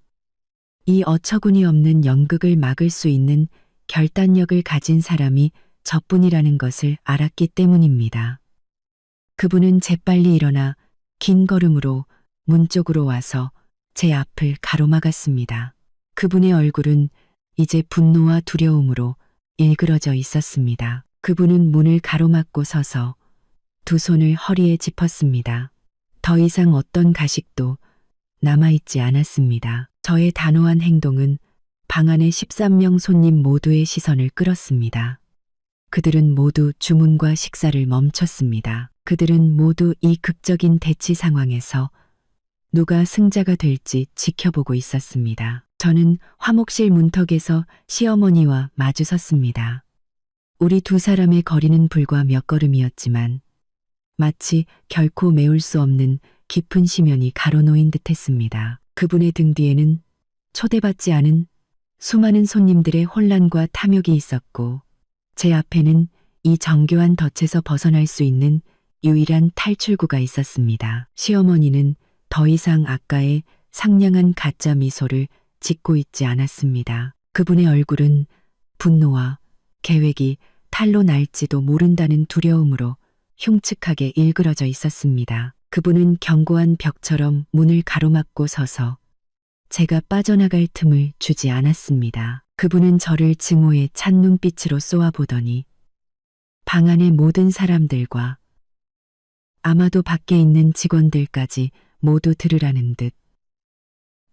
이 어처구니 없는 연극을 막을 수 있는 결단력을 가진 사람이 저뿐이라는 것을 알았기 때문입니다. 그분은 재빨리 일어나 긴 걸음으로 문 쪽으로 와서 제 앞을 가로막았습니다. 그분의 얼굴은 이제 분노와 두려움으로 일그러져 있었습니다. 그분은 문을 가로막고 서서 두 손을 허리에 짚었습니다. 더 이상 어떤 가식도 남아있지 않았습니다. 저의 단호한 행동은 방 안의 13명 손님 모두의 시선을 끌었습니다. 그들은 모두 주문과 식사를 멈췄습니다. 그들은 모두 이 극적인 대치 상황에서 누가 승자가 될지 지켜보고 있었습니다. 저는 화목실 문턱에서 시어머니와 마주섰습니다. 우리 두 사람의 거리는 불과 몇 걸음이었지만 마치 결코 메울 수 없는 깊은 심연이 가로놓인 듯했습니다. 그분의 등 뒤에는 초대받지 않은 수많은 손님들의 혼란과 탐욕이 있었고 제 앞에는 이 정교한 덫에서 벗어날 수 있는 유일한 탈출구가 있었습니다. 시어머니는 더 이상 아까의 상냥한 가짜 미소를 짓고 있지 않았습니다. 그분의 얼굴은 분노와 계획이 탈로 날지도 모른다는 두려움으로 흉측하게 일그러져 있었습니다. 그분은 견고한 벽처럼 문을 가로막고 서서 제가 빠져나갈 틈을 주지 않았습니다. 그분은 저를 증오의 찬 눈빛으로 쏘아보더니 방 안의 모든 사람들과 아마도 밖에 있는 직원들까지 모두 들으라는 듯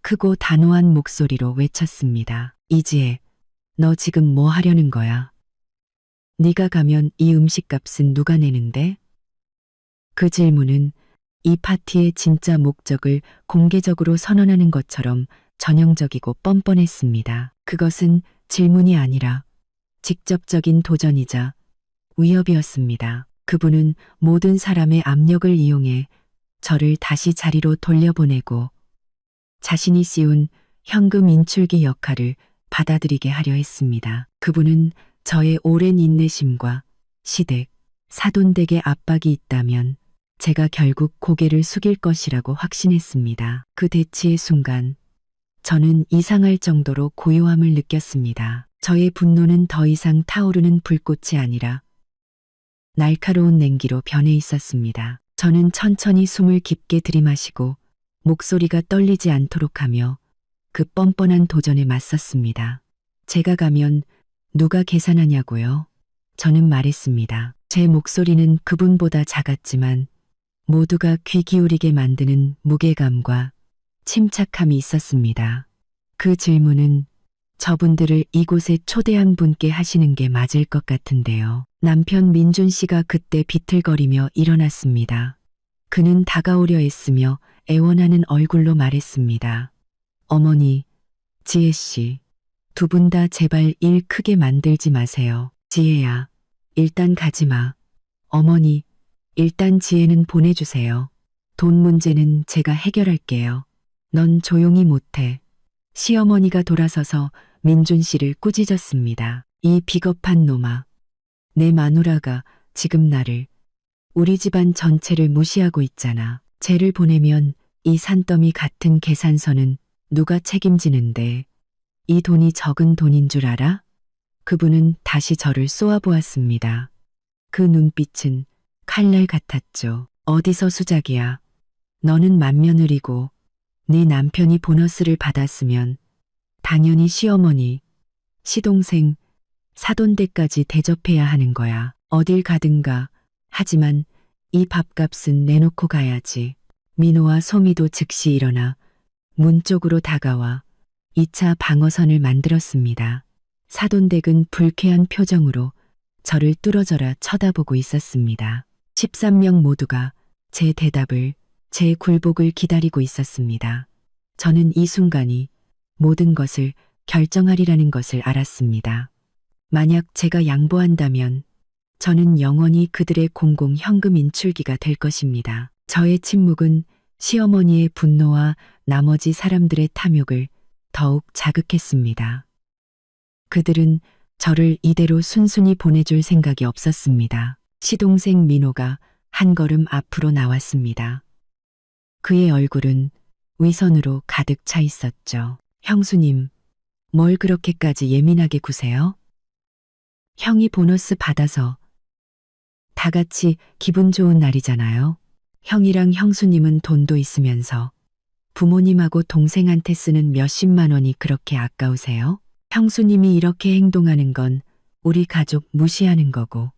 크고 단호한 목소리로 외쳤습니다. 이지혜, 너 지금 뭐 하려는 거야? 네가 가면 이 음식값은 누가 내는데? 그 질문은 이 파티의 진짜 목적을 공개적으로 선언하는 것처럼 전형적이고 뻔뻔했습니다. 그것은 질문이 아니라 직접적인 도전이자 위협이었습니다. 그분은 모든 사람의 압력을 이용해 저를 다시 자리로 돌려보내고 자신이 씌운 현금 인출기 역할을 받아들이게 하려 했습니다. 그분은 저의 오랜 인내심과 시댁, 사돈댁의 압박이 있다면 제가 결국 고개를 숙일 것이라고 확신했습니다. 그 대치의 순간 저는 이상할 정도로 고요함을 느꼈습니다. 저의 분노는 더 이상 타오르는 불꽃이 아니라 날카로운 냉기로 변해 있었습니다. 저는 천천히 숨을 깊게 들이마시고 목소리가 떨리지 않도록 하며 그 뻔뻔한 도전에 맞섰습니다. 제가 가면 누가 계산하냐고요? 저는 말했습니다. 제 목소리는 그분보다 작았지만 모두가 귀 기울이게 만드는 무게감과 침착함이 있었습니다. 그 질문은 저분들을 이곳에 초대한 분께 하시는 게 맞을 것 같은데요. 남편 민준 씨가 그때 비틀거리며 일어났습니다. 그는 다가오려 했으며 애원하는 얼굴로 말했습니다. 어머니, 지혜 씨, 두 분 다 제발 일 크게 만들지 마세요. 지혜야, 일단 가지 마. 어머니, 일단 지혜는 보내주세요. 돈 문제는 제가 해결할게요. 넌 조용히 못해. 시어머니가 돌아서서 민준 씨를 꾸짖었습니다. 이 비겁한 놈아. 내 마누라가 지금 나를, 우리 집안 전체를 무시하고 있잖아. 쟤를 보내면 이 산더미 같은 계산서는 누가 책임지는데 이 돈이 적은 돈인 줄 알아? 그분은 다시 저를 쏘아보았습니다. 그 눈빛은 칼날 같았죠. 어디서 수작이야. 너는 맏며느리고 네 남편이 보너스를 받았으면 당연히 시어머니, 시동생, 사돈댁까지 대접해야 하는 거야. 어딜 가든가. 하지만 이 밥값은 내놓고 가야지. 민호와 소미도 즉시 일어나 문 쪽으로 다가와 2차 방어선을 만들었습니다. 사돈댁은 불쾌한 표정으로 저를 뚫어져라 쳐다보고 있었습니다. 13명 모두가 제 대답을, 제 굴복을 기다리고 있었습니다. 저는 이 순간이 모든 것을 결정하리라는 것을 알았습니다. 만약 제가 양보한다면 저는 영원히 그들의 공공 현금 인출기가 될 것입니다. 저의 침묵은 시어머니의 분노와 나머지 사람들의 탐욕을 더욱 자극했습니다. 그들은 저를 이대로 순순히 보내줄 생각이 없었습니다. 시동생 민호가 한 걸음 앞으로 나왔습니다. 그의 얼굴은 위선으로 가득 차 있었죠. 형수님, 뭘 그렇게까지 예민하게 구세요? 형이 보너스 받아서 다 같이 기분 좋은 날이잖아요. 형이랑 형수님은 돈도 있으면서 부모님하고 동생한테 쓰는 몇십만 원이 그렇게 아까우세요? 형수님이 이렇게 행동하는 건 우리 가족 무시하는 거고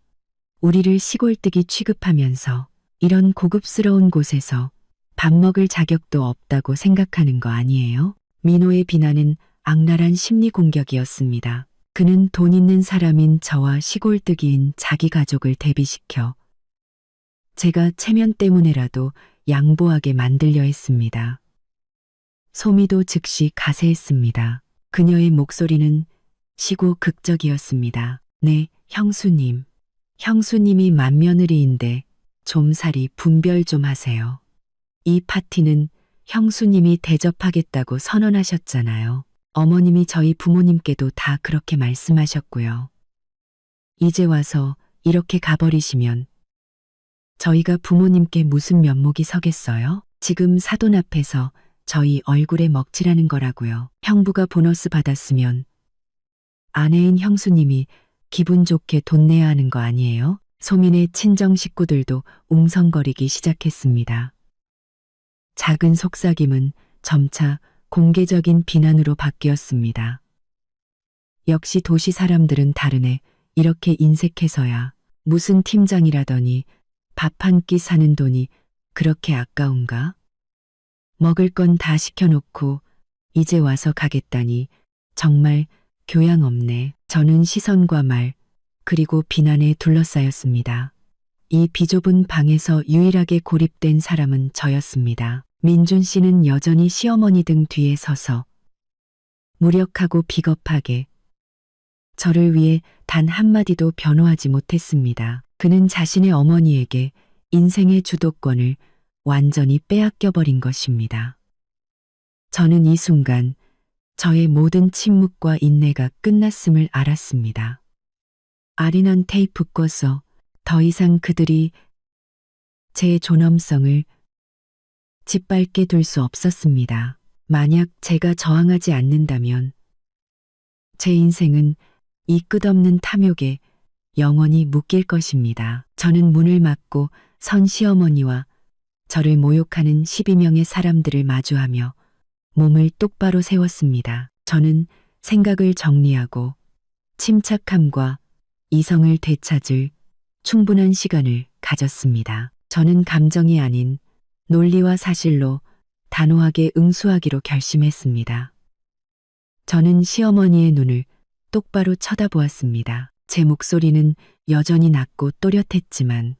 우리를 시골뜨기 취급하면서 이런 고급스러운 곳에서 밥 먹을 자격도 없다고 생각하는 거 아니에요? 민호의 비난은 악랄한 심리 공격이었습니다. 그는 돈 있는 사람인 저와 시골뜨기인 자기 가족을 대비시켜 제가 체면 때문에라도 양보하게 만들려 했습니다. 소미도 즉시 가세했습니다. 그녀의 목소리는 시고 극적이었습니다. 네, 형수님. 형수님이 맏며느리인데 좀살이 분별 좀 하세요. 이 파티는 형수님이 대접하겠다고 선언하셨잖아요. 어머님이 저희 부모님께도 다 그렇게 말씀하셨고요. 이제 와서 이렇게 가버리시면 저희가 부모님께 무슨 면목이 서겠어요? 지금 사돈 앞에서 저희 얼굴에 먹칠하는 거라고요. 형부가 보너스 받았으면 아내인 형수님이 기분 좋게 돈 내야 하는 거 아니에요? 소민의 친정 식구들도 웅성거리기 시작했습니다. 작은 속삭임은 점차 공개적인 비난으로 바뀌었습니다. 역시 도시 사람들은 다르네. 이렇게 인색해서야 무슨 팀장이라더니 밥 한 끼 사는 돈이 그렇게 아까운가? 먹을 건 다 시켜놓고 이제 와서 가겠다니 정말 교양 없네. 저는 시선과 말 그리고 비난에 둘러싸였습니다. 이 비좁은 방에서 유일하게 고립된 사람은 저였습니다. 민준 씨는 여전히 시어머니 등 뒤에 서서 무력하고 비겁하게 저를 위해 단 한마디도 변호하지 못했습니다. 그는 자신의 어머니에게 인생의 주도권을 완전히 빼앗겨버린 것입니다. 저는 이 순간 저의 모든 침묵과 인내가 끝났음을 알았습니다. 아린한 테이프 꺼서 더 이상 그들이 제 존엄성을 짓밟게 둘 수 없었습니다. 만약 제가 저항하지 않는다면 제 인생은 이 끝없는 탐욕에 영원히 묶일 것입니다. 저는 문을 막고 선 시어머니와 저를 모욕하는 12명의 사람들을 마주하며 몸을 똑바로 세웠습니다. 저는 생각을 정리하고 침착함과 이성을 되찾을 충분한 시간을 가졌습니다. 저는 감정이 아닌 논리와 사실로 단호하게 응수하기로 결심했습니다. 저는 시어머니의 눈을 똑바로 쳐다보았습니다. 제 목소리는 여전히 낮고 또렷했지만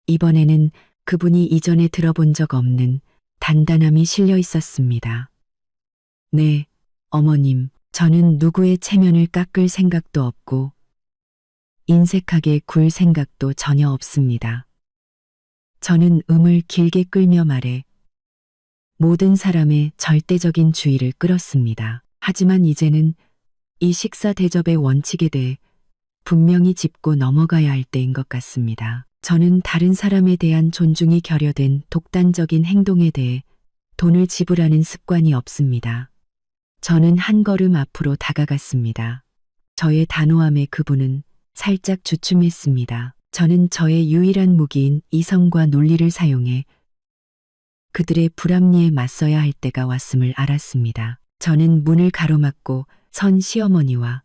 이번에는 그분이 이전에 들어본 적 없는 단단함이 실려 있었습니다. 네, 어머님, 저는 누구의 체면을 깎을 생각도 없고 인색하게 굴 생각도 전혀 없습니다. 저는 음을 길게 끌며 말해 모든 사람의 절대적인 주의를 끌었습니다. 하지만 이제는 이 식사 대접의 원칙에 대해 분명히 짚고 넘어가야 할 때인 것 같습니다. 저는 다른 사람에 대한 존중이 결여된 독단적인 행동에 대해 돈을 지불하는 습관이 없습니다. 저는 한 걸음 앞으로 다가갔습니다. 저의 단호함에 그분은 살짝 주춤했습니다. 저는 저의 유일한 무기인 이성과 논리를 사용해 그들의 불합리에 맞서야 할 때가 왔음을 알았습니다. 저는 문을 가로막고 선 시어머니와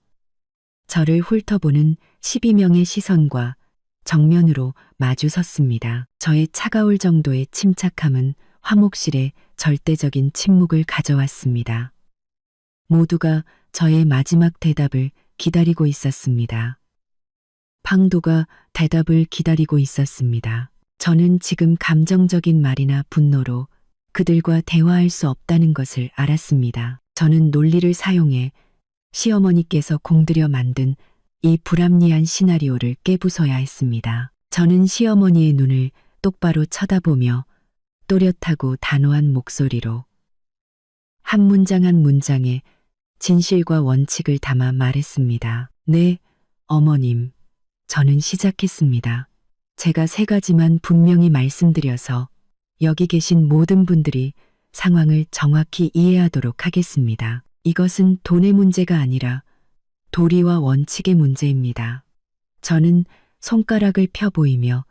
저를 훑어보는 12명의 시선과 정면으로 마주 섰습니다. 저의 차가울 정도의 침착함은 화목실에 절대적인 침묵을 가져왔습니다. 모두가 저의 마지막 대답을 기다리고 있었습니다. 방도가 대답을 기다리고 있었습니다. 저는 지금 감정적인 말이나 분노로 그들과 대화할 수 없다는 것을 알았습니다. 저는 논리를 사용해 시어머니께서 공들여 만든 이 불합리한 시나리오를 깨부숴야 했습니다. 저는 시어머니의 눈을 똑바로 쳐다보며 또렷하고 단호한 목소리로 한 문장 한 문장에 진실과 원칙을 담아 말했습니다. 네, 어머님. 저는 시작했습니다. 제가 3가지만 분명히 말씀드려서 여기 계신 모든 분들이 상황을 정확히 이해하도록 하겠습니다. 이것은 돈의 문제가 아니라 도리와 원칙의 문제입니다. 저는 손가락을 펴 보이며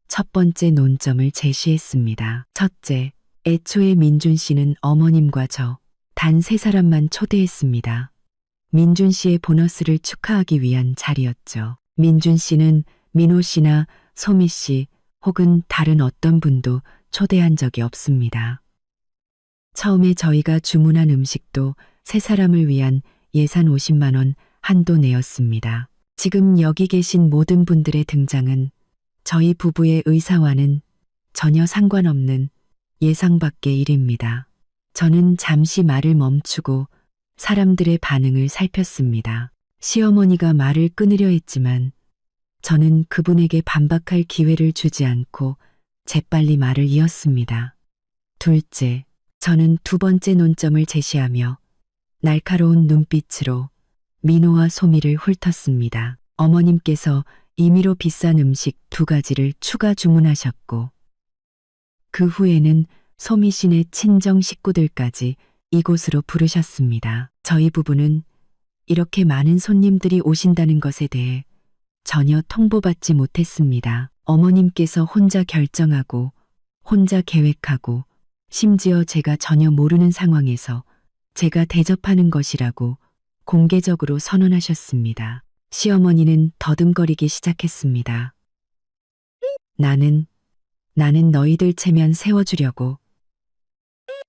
첫 번째 논점을 제시했습니다. 첫째, 애초에 민준 씨는 어머님과 저 단 3사람만 초대했습니다. 민준 씨의 보너스를 축하하기 위한 자리였죠. 민준 씨는 민호 씨나 소미 씨 혹은 다른 어떤 분도 초대한 적이 없습니다. 처음에 저희가 주문한 음식도 세 사람을 위한 예산 50만 원 한도 내였습니다. 지금 여기 계신 모든 분들의 등장은 저희 부부의 의사와는 전혀 상관없는 예상 밖의 일입니다. 저는 잠시 말을 멈추고 사람들의 반응을 살폈습니다. 시어머니가 말을 끊으려 했지만 저는 그분에게 반박할 기회를 주지 않고 재빨리 말을 이었습니다. 둘째, 저는 두 번째 논점을 제시하며 날카로운 눈빛으로 민호와 소미를 훑었습니다. 어머님께서 임의로 비싼 음식 2가지를 추가 주문하셨고 그 후에는 소미 씨네 친정 식구들까지 이곳으로 부르셨습니다. 저희 부부는 이렇게 많은 손님들이 오신다는 것에 대해 전혀 통보받지 못했습니다. 어머님께서 혼자 결정하고 혼자 계획하고 심지어 제가 전혀 모르는 상황에서 제가 대접하는 것이라고 공개적으로 선언하셨습니다. 시어머니는 더듬거리기 시작했습니다. 나는 너희들 체면 세워주려고.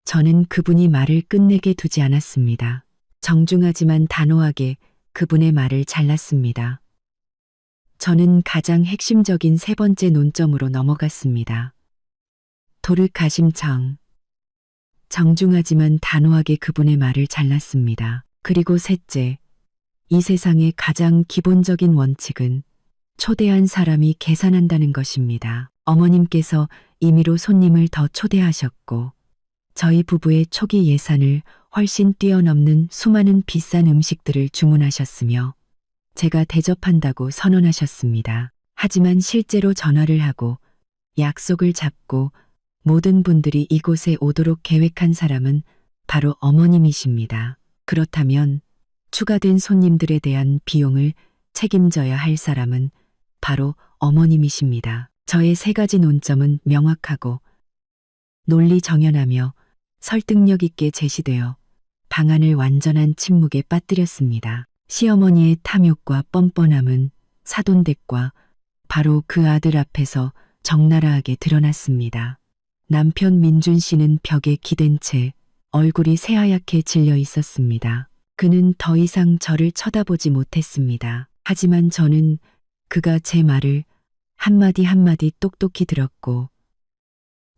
저는 그분이 말을 끝내게 두지 않았습니다. 정중하지만 단호하게 그분의 말을 잘랐습니다. 저는 가장 핵심적인 세 번째 논점으로 넘어갔습니다. 도르가심청. 정중하지만 단호하게 그분의 말을 잘랐습니다. 그리고 셋째, 이 세상의 가장 기본적인 원칙은 초대한 사람이 계산한다는 것입니다. 어머님께서 임의로 손님을 더 초대하셨고 저희 부부의 초기 예산을 훨씬 뛰어넘는 수많은 비싼 음식들을 주문하셨으며 제가 대접한다고 선언하셨습니다. 하지만 실제로 전화를 하고 약속을 잡고 모든 분들이 이곳에 오도록 계획한 사람은 바로 어머님이십니다. 그렇다면 추가된 손님들에 대한 비용을 책임져야 할 사람은 바로 어머님이십니다. 저의 3가지 논점은 명확하고 논리 정연하며 설득력 있게 제시되어 방안을 완전한 침묵에 빠뜨렸습니다. 시어머니의 탐욕과 뻔뻔함은 사돈댁과 바로 그 아들 앞에서 적나라하게 드러났습니다. 남편 민준 씨는 벽에 기댄 채 얼굴이 새하얗게 질려 있었습니다. 그는 더 이상 저를 쳐다보지 못했습니다. 하지만 저는 그가 제 말을 한마디 한마디 똑똑히 들었고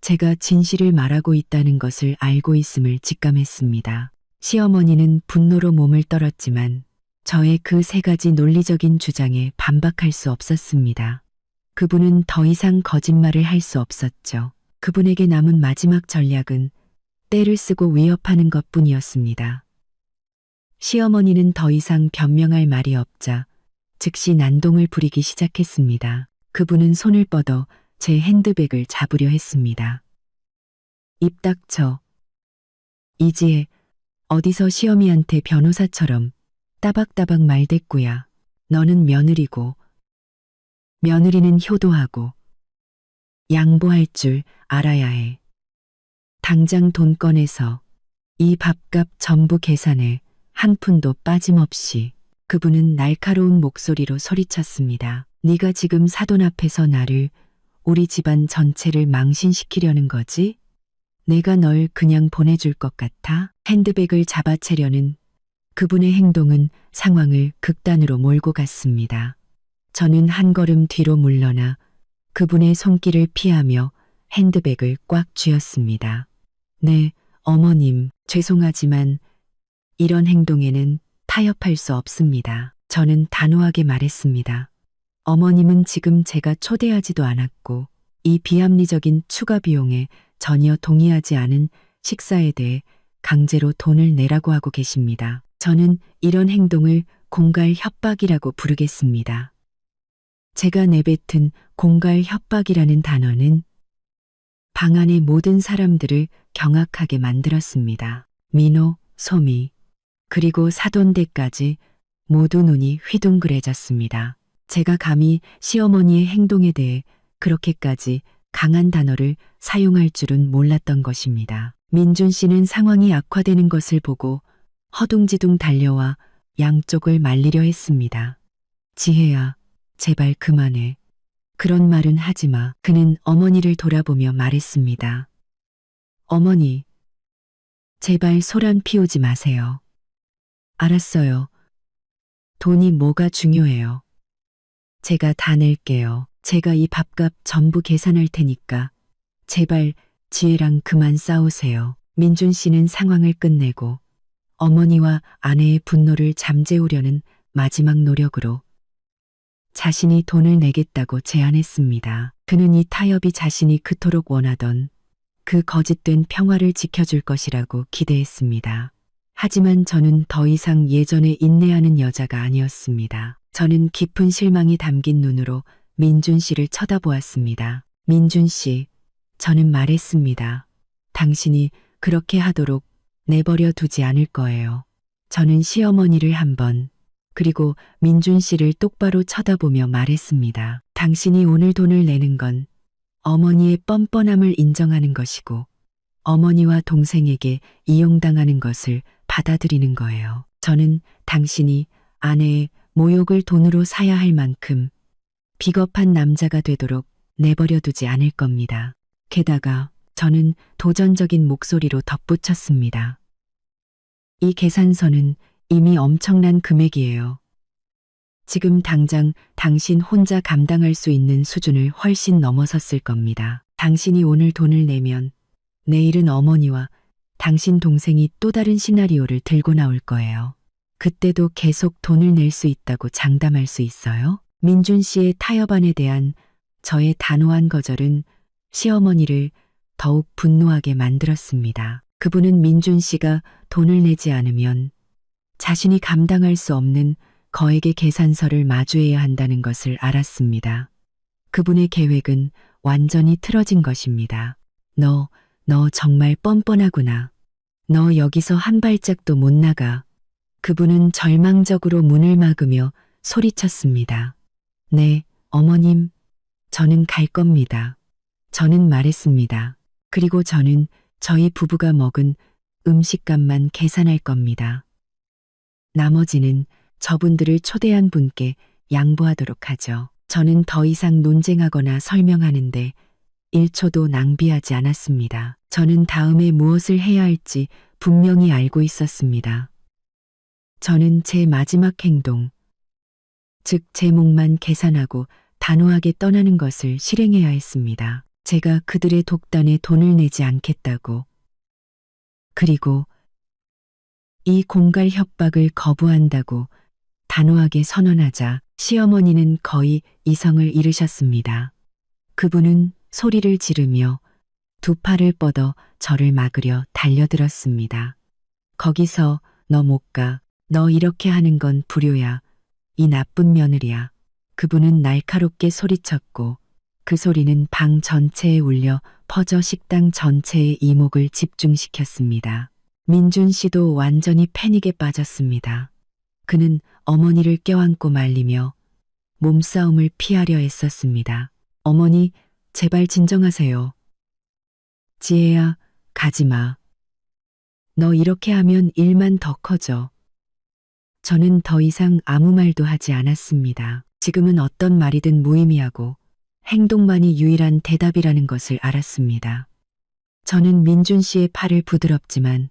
제가 진실을 말하고 있다는 것을 알고 있음을 직감했습니다. 시어머니는 분노로 몸을 떨었지만 저의 그 3가지 논리적인 주장에 반박할 수 없었습니다. 그분은 더 이상 거짓말을 할 수 없었죠. 그분에게 남은 마지막 전략은 때를 쓰고 위협하는 것뿐이었습니다. 시어머니는 더 이상 변명할 말이 없자 즉시 난동을 부리기 시작했습니다. 그분은 손을 뻗어 제 핸드백을 잡으려 했습니다. 입 닥쳐. 이지혜, 어디서 시어미한테 변호사처럼 따박따박 말댔구야. 너는 며느리고 며느리는 효도하고 양보할 줄 알아야 해. 당장 돈 꺼내서 이 밥값 전부 계산해. 한 푼도 빠짐없이. 그분은 날카로운 목소리로 소리쳤습니다. 네가 지금 사돈 앞에서 나를, 우리 집안 전체를 망신시키려는 거지? 내가 널 그냥 보내줄 것 같아? 핸드백을 잡아채려는 그분의 행동은 상황을 극단으로 몰고 갔습니다. 저는 한 걸음 뒤로 물러나 그분의 손길을 피하며 핸드백을 꽉 쥐었습니다. 네, 어머님, 죄송하지만 이런 행동에는 타협할 수 없습니다. 저는 단호하게 말했습니다. 어머님은 지금 제가 초대하지도 않았고 이 비합리적인 추가 비용에 전혀 동의하지 않은 식사에 대해 강제로 돈을 내라고 하고 계십니다. 저는 이런 행동을 공갈 협박이라고 부르겠습니다. 제가 내뱉은 공갈 협박이라는 단어는 방 안의 모든 사람들을 경악하게 만들었습니다. 민호, 소미, 그리고 사돈댁까지 모두 눈이 휘둥그레졌습니다. 제가 감히 시어머니의 행동에 대해 그렇게까지 강한 단어를 사용할 줄은 몰랐던 것입니다. 민준 씨는 상황이 악화되는 것을 보고 허둥지둥 달려와 양쪽을 말리려 했습니다. 지혜야, 제발 그만해. 그런 말은 하지 마. 그는 어머니를 돌아보며 말했습니다. 어머니, 제발 소란 피우지 마세요. 알았어요. 돈이 뭐가 중요해요. 제가 다 낼게요. 제가 이 밥값 전부 계산할 테니까 제발 지혜랑 그만 싸우세요. 민준 씨는 상황을 끝내고 어머니와 아내의 분노를 잠재우려는 마지막 노력으로 자신이 돈을 내겠다고 제안했습니다. 그는 이 타협이 자신이 그토록 원하던 그 거짓된 평화를 지켜줄 것이라고 기대했습니다. 하지만 저는 더 이상 예전에 인내하는 여자가 아니었습니다. 저는 깊은 실망이 담긴 눈으로 민준 씨를 쳐다보았습니다. 민준 씨, 저는 말했습니다. 당신이 그렇게 하도록 내버려 두지 않을 거예요. 저는 시어머니를 한번 그리고 민준 씨를 똑바로 쳐다보며 말했습니다. 당신이 오늘 돈을 내는 건 어머니의 뻔뻔함을 인정하는 것이고 어머니와 동생에게 이용당하는 것을 받아들이는 거예요. 저는 당신이 아내의 모욕을 돈으로 사야 할 만큼 비겁한 남자가 되도록 내버려 두지 않을 겁니다. 게다가 저는 도전적인 목소리로 덧붙였습니다. 이 계산서는 이미 엄청난 금액이에요. 지금 당장 당신 혼자 감당할 수 있는 수준을 훨씬 넘어섰을 겁니다. 당신이 오늘 돈을 내면 내일은 어머니와 당신 동생이 또 다른 시나리오를 들고 나올 거예요. 그때도 계속 돈을 낼 수 있다고 장담할 수 있어요? 민준 씨의 타협안에 대한 저의 단호한 거절은 시어머니를 더욱 분노하게 만들었습니다. 그분은 민준 씨가 돈을 내지 않으면 자신이 감당할 수 없는 거액의 계산서를 마주해야 한다는 것을 알았습니다. 그분의 계획은 완전히 틀어진 것입니다. 너 정말 뻔뻔하구나. 너 여기서 한 발짝도 못 나가. 그분은 절망적으로 문을 막으며 소리쳤습니다. 네, 어머님, 저는 갈 겁니다. 저는 말했습니다. 그리고 저는 저희 부부가 먹은 음식값만 계산할 겁니다. 나머지는 저분들을 초대한 분께 양보하도록 하죠. 저는 더 이상 논쟁하거나 설명하는데 1초도 낭비하지 않았습니다. 저는 다음에 무엇을 해야 할지 분명히 알고 있었습니다. 저는 제 마지막 행동, 즉 제 몫만 계산하고 단호하게 떠나는 것을 실행해야 했습니다. 제가 그들의 독단에 돈을 내지 않겠다고. 그리고 이 공갈 협박을 거부한다고 단호하게 선언하자 시어머니는 거의 이성을 잃으셨습니다. 그분은 소리를 지르며 두 팔을 뻗어 저를 막으려 달려들었습니다. 거기서 너 못 가. 너 이렇게 하는 건 불효야. 이 나쁜 며느리야. 그분은 날카롭게 소리쳤고 그 소리는 방 전체에 울려 퍼져 식당 전체의 이목을 집중시켰습니다. 민준 씨도 완전히 패닉에 빠졌습니다. 그는 어머니를 껴안고 말리며 몸싸움을 피하려 애썼습니다. 어머니, 제발 진정하세요. 지혜야, 가지마. 너 이렇게 하면 일만 더 커져. 저는 더 이상 아무 말도 하지 않았습니다. 지금은 어떤 말이든 무의미하고 행동만이 유일한 대답이라는 것을 알았습니다. 저는 민준 씨의 팔을 부드럽지만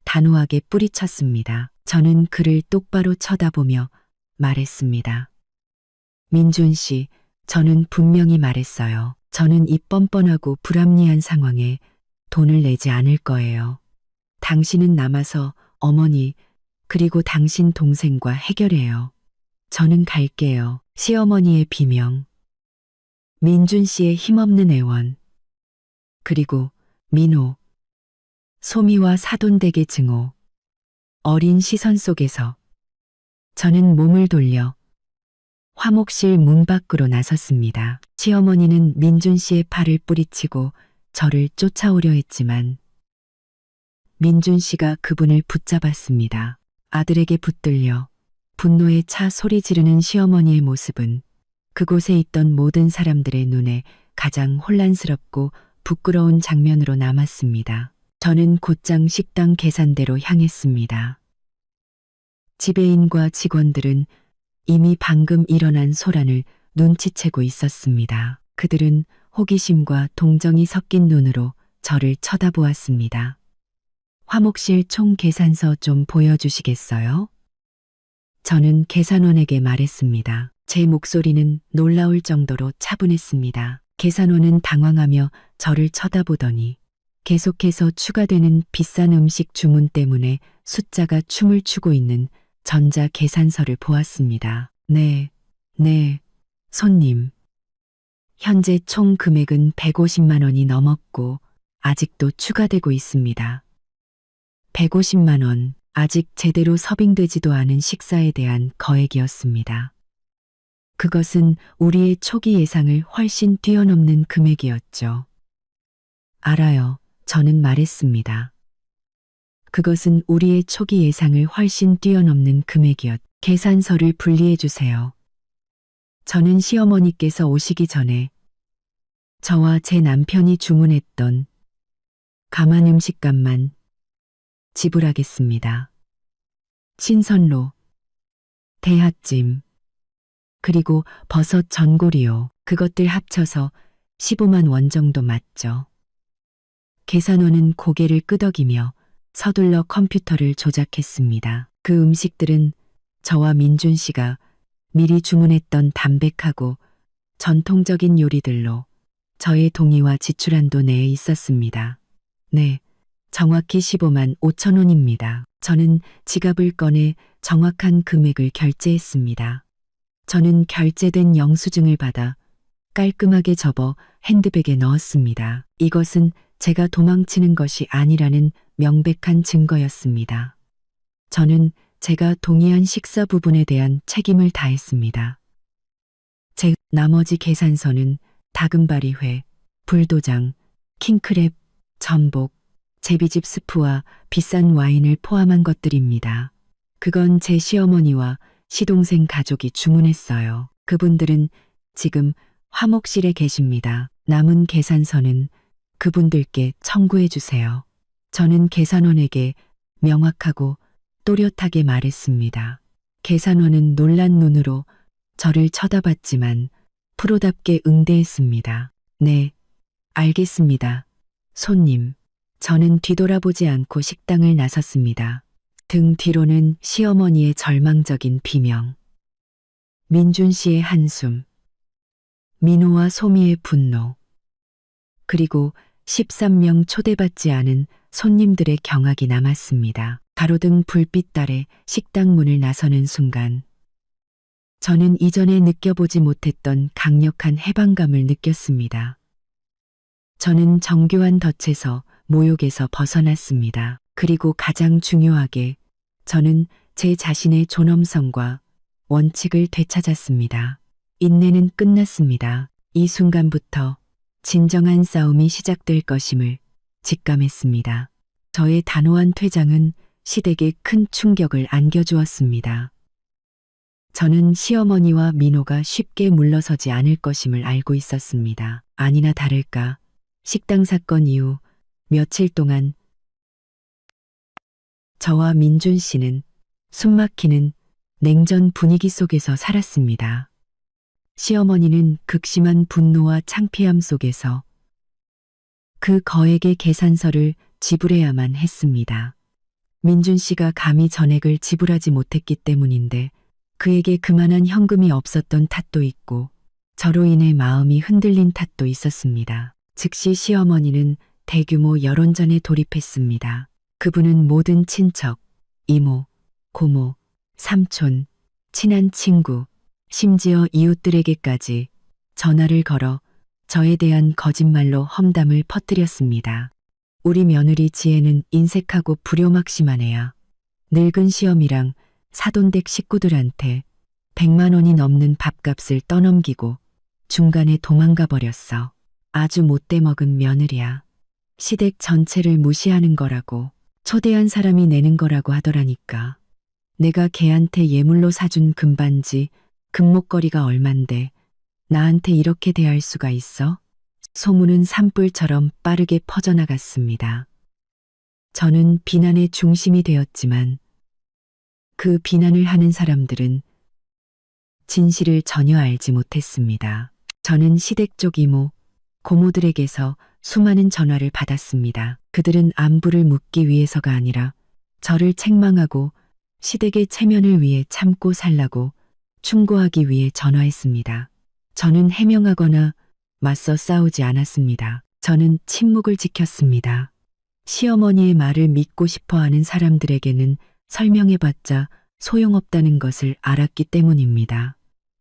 단호하게 뿌리쳤습니다. 저는 그를 똑바로 쳐다보며 말했습니다. 민준 씨, 저는 분명히 말했어요. 저는 이 뻔뻔하고 불합리한 상황에 돈을 내지 않을 거예요. 당신은 남아서 어머니 그리고 당신 동생과 해결해요. 저는 갈게요. 시어머니의 비명, 민준 씨의 힘없는 애원, 그리고 민호, 소미와 사돈댁의 증오, 어린 시선 속에서 저는 몸을 돌려 화목실 문 밖으로 나섰습니다. 시어머니는 민준 씨의 팔을 뿌리치고 저를 쫓아오려 했지만 민준 씨가 그분을 붙잡았습니다. 아들에게 붙들려 분노에 차 소리 지르는 시어머니의 모습은 그곳에 있던 모든 사람들의 눈에 가장 혼란스럽고 부끄러운 장면으로 남았습니다. 저는 곧장 식당 계산대로 향했습니다. 지배인과 직원들은 이미 방금 일어난 소란을 눈치채고 있었습니다. 그들은 호기심과 동정이 섞인 눈으로 저를 쳐다보았습니다. 화목실 총 계산서 좀 보여주시겠어요? 저는 계산원에게 말했습니다. 제 목소리는 놀라울 정도로 차분했습니다. 계산원은 당황하며 저를 쳐다보더니 계속해서 추가되는 비싼 음식 주문 때문에 숫자가 춤을 추고 있는 전자 계산서를 보았습니다. 네, 손님. 현재 총 금액은 150만 원이 넘었고 아직도 추가되고 있습니다. 150만 원, 아직 제대로 서빙되지도 않은 식사에 대한 거액이었습니다. 그것은 우리의 초기 예상을 훨씬 뛰어넘는 금액이었죠. 알아요. 저는 말했습니다. 그것은 우리의 초기 예상을 훨씬 뛰어넘는 금액이었. 계산서를 분리해 주세요. 저는 시어머니께서 오시기 전에 저와 제 남편이 주문했던 가만 음식값만 지불하겠습니다. 신선로, 대하찜, 그리고 버섯 전골이요. 그것들 합쳐서 15만 원 정도 맞죠. 계산원은 고개를 끄덕이며 서둘러 컴퓨터를 조작했습니다. 그 음식들은 저와 민준 씨가 미리 주문했던 담백하고 전통적인 요리들로 저의 동의와 지출한도 내에 있었습니다. 네, 정확히 15만 5천 원입니다. 저는 지갑을 꺼내 정확한 금액을 결제했습니다. 저는 결제된 영수증을 받아 깔끔하게 접어 핸드백에 넣었습니다. 이것은 제가 도망치는 것이 아니라는 명백한 증거였습니다. 저는 제가 동의한 식사 부분에 대한 책임을 다했습니다. 제 나머지 계산서는 다금바리회, 불도장, 킹크랩, 전복, 제비집 스프와 비싼 와인을 포함한 것들입니다. 그건 제 시어머니와 시동생 가족이 주문했어요. 그분들은 지금 화목실에 계십니다. 남은 계산서는 그분들께 청구해 주세요. 저는 계산원에게 명확하고 또렷하게 말했습니다. 계산원은 놀란 눈으로 저를 쳐다봤지만 프로답게 응대했습니다. 네, 알겠습니다. 손님. 저는 뒤돌아보지 않고 식당을 나섰습니다. 등 뒤로는 시어머니의 절망적인 비명, 민준 씨의 한숨, 민호와 소미의 분노, 그리고 13명 초대받지 않은 손님들의 경악이 남았습니다. 가로등 불빛 아래 식당 문을 나서는 순간 저는 이전에 느껴보지 못했던 강력한 해방감을 느꼈습니다. 저는 정교한 덫에서 모욕에서 벗어났습니다. 그리고 가장 중요하게 저는 제 자신의 존엄성과 원칙을 되찾았습니다. 인내는 끝났습니다. 이 순간부터 진정한 싸움이 시작될 것임을 직감했습니다. 저의 단호한 퇴장은 시댁에 큰 충격을 안겨주었습니다. 저는 시어머니와 민호가 쉽게 물러서지 않을 것임을 알고 있었습니다. 아니나 다를까 식당 사건 이후 며칠 동안 저와 민준 씨는 숨막히는 냉전 분위기 속에서 살았습니다. 시어머니는 극심한 분노와 창피함 속에서 그 거액의 계산서를 지불해야만 했습니다. 민준 씨가 감히 전액을 지불하지 못했기 때문인데 그에게 그만한 현금이 없었던 탓도 있고 저로 인해 마음이 흔들린 탓도 있었습니다. 즉시 시어머니는 대규모 여론전에 돌입했습니다. 그분은 모든 친척, 이모, 고모, 삼촌, 친한 친구, 심지어 이웃들에게까지 전화를 걸어 저에 대한 거짓말로 험담을 퍼뜨렸습니다. 우리 며느리 지혜는 인색하고 불효막심한 애야. 늙은 시어미랑 사돈댁 식구들한테 100만 원이 넘는 밥값을 떠넘기고 중간에 도망가 버렸어. 아주 못돼 먹은 며느리야. 시댁 전체를 무시하는 거라고, 초대한 사람이 내는 거라고 하더라니까. 내가 걔한테 예물로 사준 금반지, 금목걸이가 얼만데 나한테 이렇게 대할 수가 있어? 소문은 산불처럼 빠르게 퍼져나갔습니다. 저는 비난의 중심이 되었지만 그 비난을 하는 사람들은 진실을 전혀 알지 못했습니다. 저는 시댁 쪽 이모, 고모들에게서 수많은 전화를 받았습니다. 그들은 안부를 묻기 위해서가 아니라 저를 책망하고 시댁의 체면을 위해 참고 살라고 충고하기 위해 전화했습니다. 저는 해명하거나 맞서 싸우지 않았습니다. 저는 침묵을 지켰습니다. 시어머니의 말을 믿고 싶어 하는 사람들에게는 설명해봤자 소용없다는 것을 알았기 때문입니다.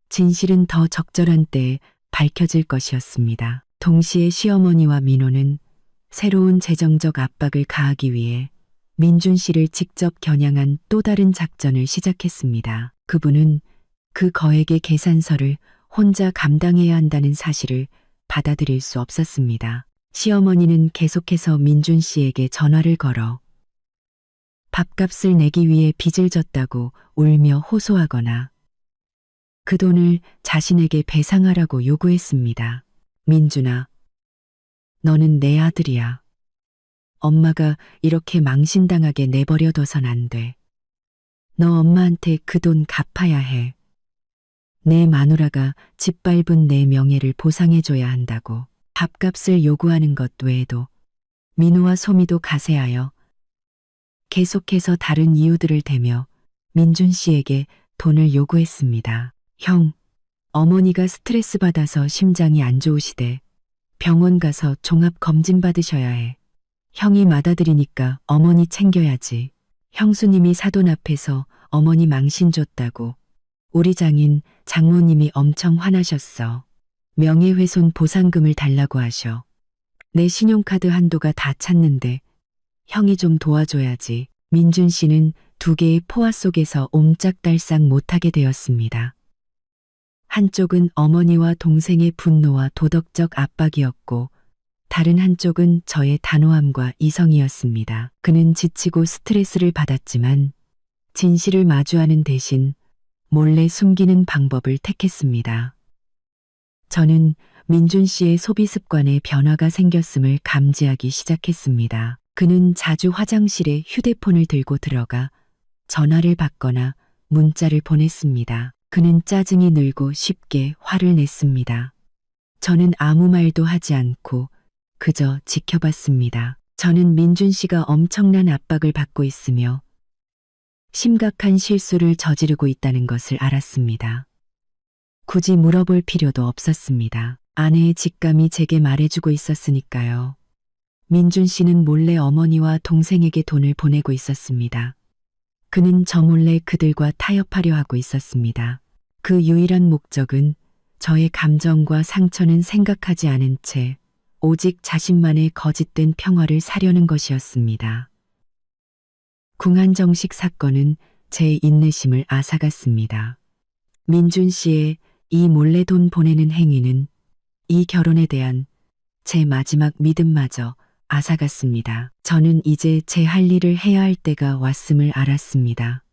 진실은 더 적절한 때에 밝혀질 것이었습니다. 동시에 시어머니와 민호는 새로운 재정적 압박을 가하기 위해 민준 씨를 직접 겨냥한 또 다른 작전을 시작했습니다. 그분은 그 거액의 계산서를 혼자 감당해야 한다는 사실을 받아들일 수 없었습니다. 시어머니는 계속해서 민준 씨에게 전화를 걸어 밥값을 내기 위해 빚을 졌다고 울며 호소하거나 그 돈을 자신에게 배상하라고 요구했습니다. 민준아, 너는 내 아들이야. 엄마가 이렇게 망신당하게 내버려둬선 안 돼. 너 엄마한테 그 돈 갚아야 해. 내 마누라가 짓밟은 내 명예를 보상해줘야 한다고. 밥값을 요구하는 것 외에도 민호와 소미도 가세하여 계속해서 다른 이유들을 대며 민준 씨에게 돈을 요구했습니다. 형, 어머니가 스트레스 받아서 심장이 안 좋으시대. 병원 가서 종합 검진 받으셔야 해. 형이 맞아들이니까 어머니 챙겨야지. 형수님이 사돈 앞에서 어머니 망신 줬다고 우리 장인 장모님이 엄청 화나셨어. 명예훼손 보상금을 달라고 하셔. 내 신용카드 한도가 다 찼는데 형이 좀 도와줘야지. 민준 씨는 두 개의 포화 속에서 옴짝달싹 못하게 되었습니다. 한쪽은 어머니와 동생의 분노와 도덕적 압박이었고 다른 한쪽은 저의 단호함과 이성이었습니다. 그는 지치고 스트레스를 받았지만 진실을 마주하는 대신 몰래 숨기는 방법을 택했습니다. 저는 민준 씨의 소비 습관에 변화가 생겼음을 감지하기 시작했습니다. 그는 자주 화장실에 휴대폰을 들고 들어가 전화를 받거나 문자를 보냈습니다. 그는 짜증이 늘고 쉽게 화를 냈습니다. 저는 아무 말도 하지 않고 그저 지켜봤습니다. 저는 민준 씨가 엄청난 압박을 받고 있으며 심각한 실수를 저지르고 있다는 것을 알았습니다. 굳이 물어볼 필요도 없었습니다. 아내의 직감이 제게 말해주고 있었으니까요. 민준 씨는 몰래 어머니와 동생에게 돈을 보내고 있었습니다. 그는 저 몰래 그들과 타협하려 하고 있었습니다. 그 유일한 목적은 저의 감정과 상처는 생각하지 않은 채 오직 자신만의 거짓된 평화를 사려는 것이었습니다. 궁한정식 사건은 제 인내심을 앗아갔습니다. 민준 씨의 이 몰래 돈 보내는 행위는 이 결혼에 대한 제 마지막 믿음마저 앗아갔습니다. 저는 이제 제 할 일을 해야 할 때가 왔음을 알았습니다.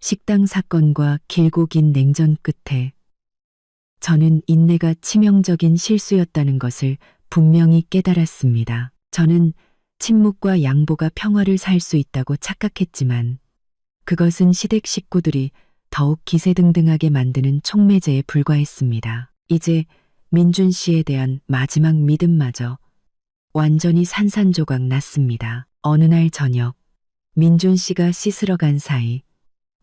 식당 사건과 길고 긴 냉전 끝에 저는 인내가 치명적인 실수였다는 것을 분명히 깨달았습니다. 저는 침묵과 양보가 평화를 살 수 있다고 착각했지만 그것은 시댁 식구들이 더욱 기세등등하게 만드는 촉매제에 불과했습니다. 이제 민준 씨에 대한 마지막 믿음마저 완전히 산산조각 났습니다. 어느 날 저녁 민준 씨가 씻으러 간 사이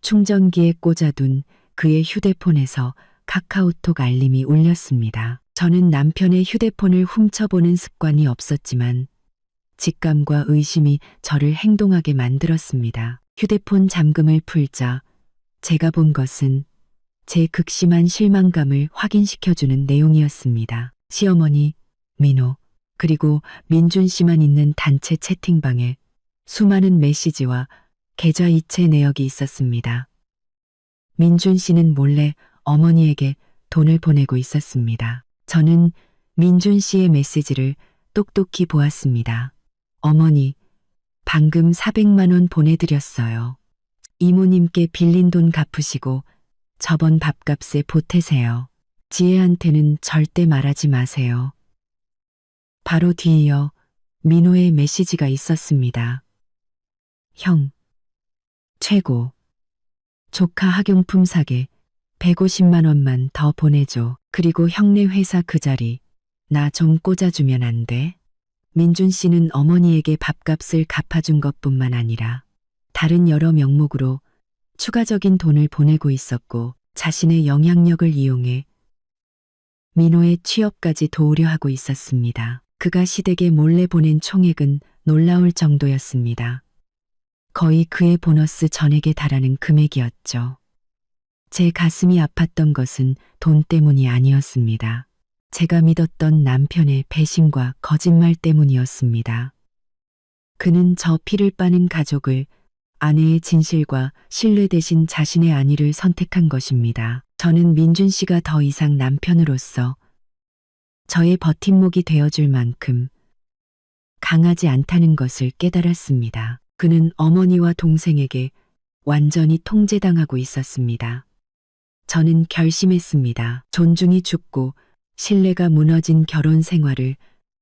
충전기에 꽂아둔 그의 휴대폰에서 카카오톡 알림이 울렸습니다. 저는 남편의 휴대폰을 훔쳐보는 습관이 없었지만 직감과 의심이 저를 행동하게 만들었습니다. 휴대폰 잠금을 풀자 제가 본 것은 제 극심한 실망감을 확인시켜주는 내용이었습니다. 시어머니, 민호, 그리고 민준 씨만 있는 단체 채팅방에 수많은 메시지와 계좌 이체 내역이 있었습니다. 민준 씨는 몰래 어머니에게 돈을 보내고 있었습니다. 저는 민준 씨의 메시지를 똑똑히 보았습니다. 어머니, 방금 400만 원 보내드렸어요. 이모님께 빌린 돈 갚으시고 저번 밥값에 보태세요. 지혜한테는 절대 말하지 마세요. 바로 뒤이어 민호의 메시지가 있었습니다. 형, 최고. 조카 학용품 사게 150만 원만 더 보내줘. 그리고 형네 회사 그 자리 나 좀 꽂아주면 안 돼? 민준 씨는 어머니에게 밥값을 갚아준 것뿐만 아니라 다른 여러 명목으로 추가적인 돈을 보내고 있었고 자신의 영향력을 이용해 민호의 취업까지 도우려 하고 있었습니다. 그가 시댁에 몰래 보낸 총액은 놀라울 정도였습니다. 거의 그의 보너스 전액에 달하는 금액이었죠. 제 가슴이 아팠던 것은 돈 때문이 아니었습니다. 제가 믿었던 남편의 배신과 거짓말 때문이었습니다. 그는 저 피를 빠는 가족을 아내의 진실과 신뢰 대신 자신의 안위를 선택한 것입니다. 저는 민준 씨가 더 이상 남편으로서 저의 버팀목이 되어줄 만큼 강하지 않다는 것을 깨달았습니다. 그는 어머니와 동생에게 완전히 통제당하고 있었습니다. 저는 결심했습니다. 존중이 죽고 신뢰가 무너진 결혼 생활을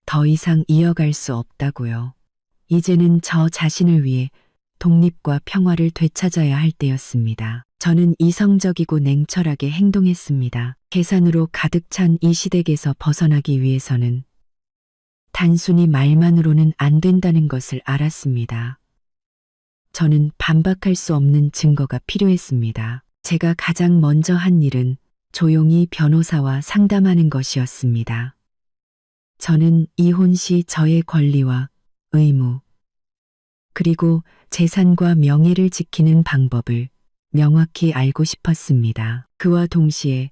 더 이상 이어갈 수 없다고요. 이제는 저 자신을 위해 독립과 평화를 되찾아야 할 때였습니다. 저는 이성적이고 냉철하게 행동했습니다. 계산으로 가득 찬 이 시댁에서 벗어나기 위해서는 단순히 말만으로는 안 된다는 것을 알았습니다. 저는 반박할 수 없는 증거가 필요했습니다. 제가 가장 먼저 한 일은 조용히 변호사와 상담하는 것이었습니다. 저는 이혼 시 저의 권리와 의무, 그리고 재산과 명예를 지키는 방법을 명확히 알고 싶었습니다. 그와 동시에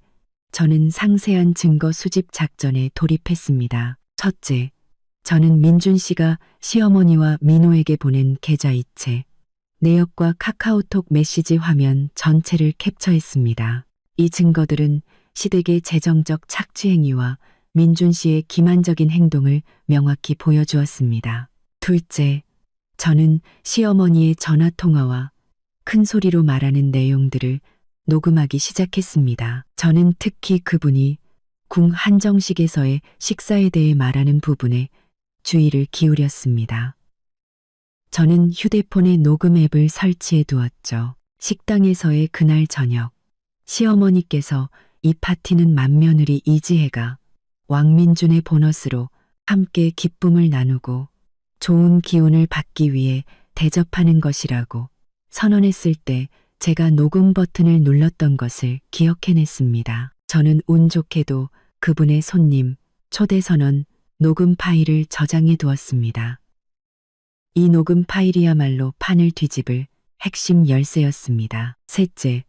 저는 상세한 증거 수집 작전에 돌입했습니다. 첫째, 저는 민준 씨가 시어머니와 민호에게 보낸 계좌이체, 내역과 카카오톡 메시지 화면 전체를 캡처했습니다. 이 증거들은 시댁의 재정적 착취 행위와 민준 씨의 기만적인 행동을 명확히 보여주었습니다. 둘째, 저는 시어머니의 전화통화와 큰 소리로 말하는 내용들을 녹음하기 시작했습니다. 저는 특히 그분이 궁 한정식에서의 식사에 대해 말하는 부분에 주의를 기울였습니다. 저는 휴대폰에 녹음 앱을 설치해 두었죠. 식당에서의 그날 저녁, 시어머니께서 이 파티는 맏며느리 이지혜가 왕민준의 보너스로 함께 기쁨을 나누고 좋은 기운을 받기 위해 대접하는 것이라고 선언했을 때 제가 녹음 버튼을 눌렀던 것을 기억해냈습니다. 저는 운 좋게도 그분의 손님, 초대 선언, 녹음 파일을 저장해 두었습니다. 이 녹음 파일이야말로 판을 뒤집을 핵심 열쇠였습니다. 셋째,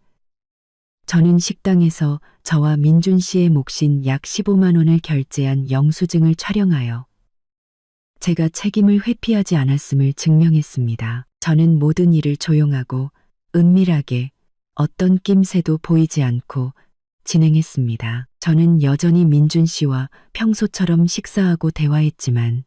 저는 식당에서 저와 민준 씨의 몫인 약 15만 원을 결제한 영수증을 촬영하여 제가 책임을 회피하지 않았음을 증명했습니다. 저는 모든 일을 조용하고 은밀하게 어떤 낌새도 보이지 않고 진행했습니다. 저는 여전히 민준 씨와 평소처럼 식사하고 대화했지만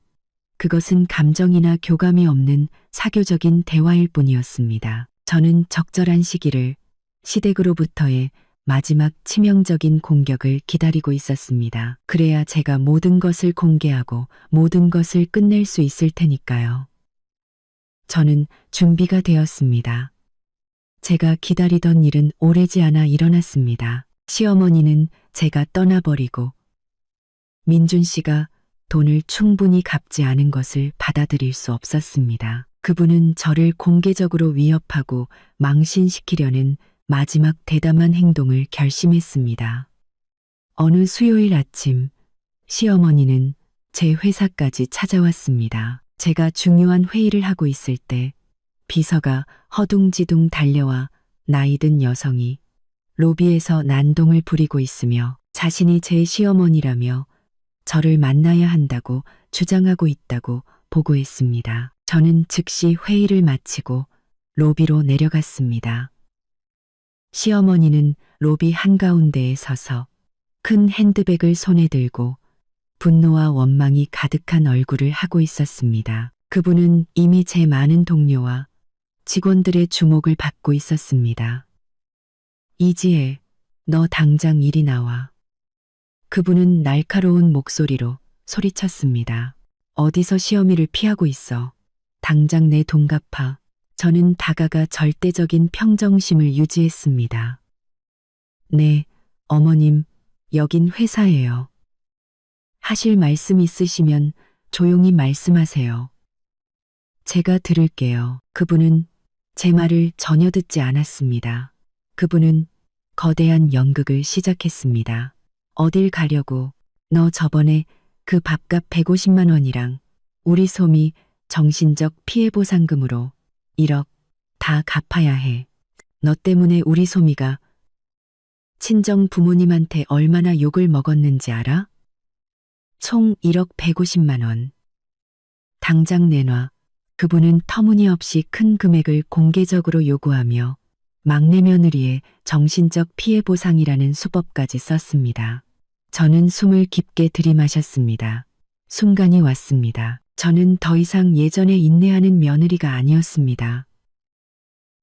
그것은 감정이나 교감이 없는 사교적인 대화일 뿐이었습니다. 저는 적절한 시기를 시댁으로부터의 마지막 치명적인 공격을 기다리고 있었습니다. 그래야 제가 모든 것을 공개하고 모든 것을 끝낼 수 있을 테니까요. 저는 준비가 되었습니다. 제가 기다리던 일은 오래지 않아 일어났습니다. 시어머니는 제가 떠나버리고 민준 씨가 돈을 충분히 갚지 않은 것을 받아들일 수 없었습니다. 그분은 저를 공개적으로 위협하고 망신시키려는 마지막 대담한 행동을 결심했습니다. 어느 수요일 아침, 시어머니는 제 회사까지 찾아왔습니다. 제가 중요한 회의를 하고 있을 때 비서가 허둥지둥 달려와 나이든 여성이 로비에서 난동을 부리고 있으며 자신이 제 시어머니라며 저를 만나야 한다고 주장하고 있다고 보고했습니다. 저는 즉시 회의를 마치고 로비로 내려갔습니다. 시어머니는 로비 한가운데에 서서 큰 핸드백을 손에 들고 분노와 원망이 가득한 얼굴을 하고 있었습니다. 그분은 이미 제 많은 동료와 직원들의 주목을 받고 있었습니다. 이지혜, 너 당장 이리 나와. 그분은 날카로운 목소리로 소리쳤습니다. 어디서 시어미를 피하고 있어. 당장 내 돈 갚아. 저는 다가가 절대적인 평정심을 유지했습니다. 네, 어머님, 여긴 회사예요. 하실 말씀 있으시면 조용히 말씀하세요. 제가 들을게요. 그분은 제 말을 전혀 듣지 않았습니다. 그분은 거대한 연극을 시작했습니다. 어딜 가려고? 너 저번에 그 밥값 150만 원이랑 우리 솜이 정신적 피해 보상금으로 1억 다 갚아야 해. 너 때문에 우리 솜이가 친정 부모님한테 얼마나 욕을 먹었는지 알아? 총 1억 150만 원. 당장 내놔. 그분은 터무니없이 큰 금액을 공개적으로 요구하며 막내 며느리의 정신적 피해 보상이라는 수법까지 썼습니다. 저는 숨을 깊게 들이마셨습니다. 순간이 왔습니다. 저는 더 이상 예전에 인내하는 며느리가 아니었습니다.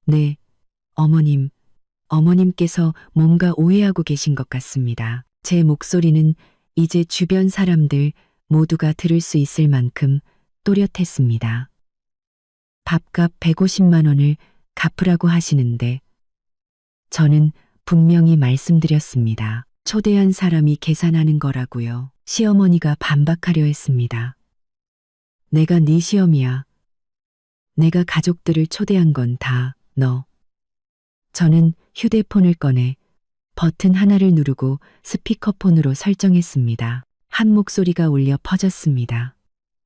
네, 어머님, 어머님께서 뭔가 오해하고 계신 것 같습니다. 제 목소리는 이제 주변 사람들 모두가 들을 수 있을 만큼 또렷했습니다. 밥값 150만 원을 갚으라고 하시는데 저는 분명히 말씀드렸습니다. 초대한 사람이 계산하는 거라고요. 시어머니가 반박하려 했습니다. 내가 네 시어미야. 내가 가족들을 초대한 건 다 너. 저는 휴대폰을 꺼내 버튼 하나를 누르고 스피커폰으로 설정했습니다. 한 목소리가 울려 퍼졌습니다.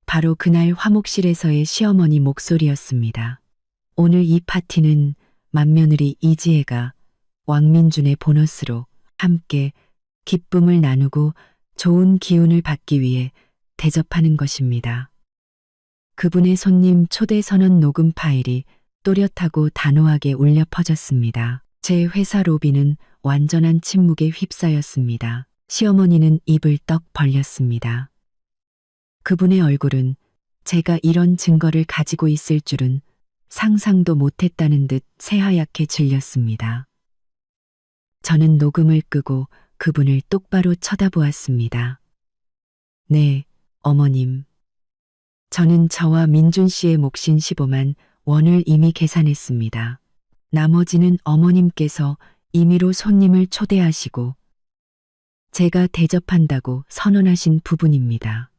바로 그날 화목실에서의 시어머니 목소리였습니다. 오늘 이 파티는 맏며느리 이지혜가 왕민준의 보너스로 함께 기쁨을 나누고 좋은 기운을 받기 위해 대접하는 것입니다. 그분의 손님 초대 선언 녹음 파일이 또렷하고 단호하게 울려 퍼졌습니다. 제 회사 로비는 완전한 침묵에 휩싸였습니다. 시어머니는 입을 떡 벌렸습니다. 그분의 얼굴은 제가 이런 증거를 가지고 있을 줄은 상상도 못했다는 듯 새하얗게 질렸습니다. 저는 녹음을 끄고 그분을 똑바로 쳐다보았습니다. 네, 어머님. 저는 저와 민준 씨의 몫인 15만 원을 이미 계산했습니다. 나머지는 어머님께서 임의로 손님을 초대하시고 제가 대접한다고 선언하신 부분입니다.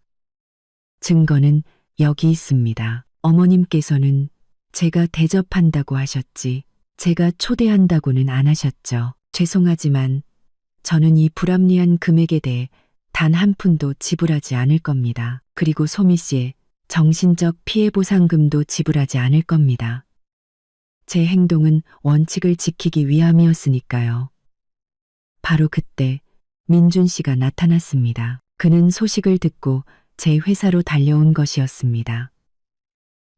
증거는 여기 있습니다. 어머님께서는 제가 대접한다고 하셨지 제가 초대한다고는 안 하셨죠. 죄송하지만 저는 이 불합리한 금액에 대해 단 한 푼도 지불하지 않을 겁니다. 그리고 소미 씨의 정신적 피해 보상금도 지불하지 않을 겁니다. 제 행동은 원칙을 지키기 위함이었으니까요. 바로 그때 민준 씨가 나타났습니다. 그는 소식을 듣고 제 회사로 달려온 것이었습니다.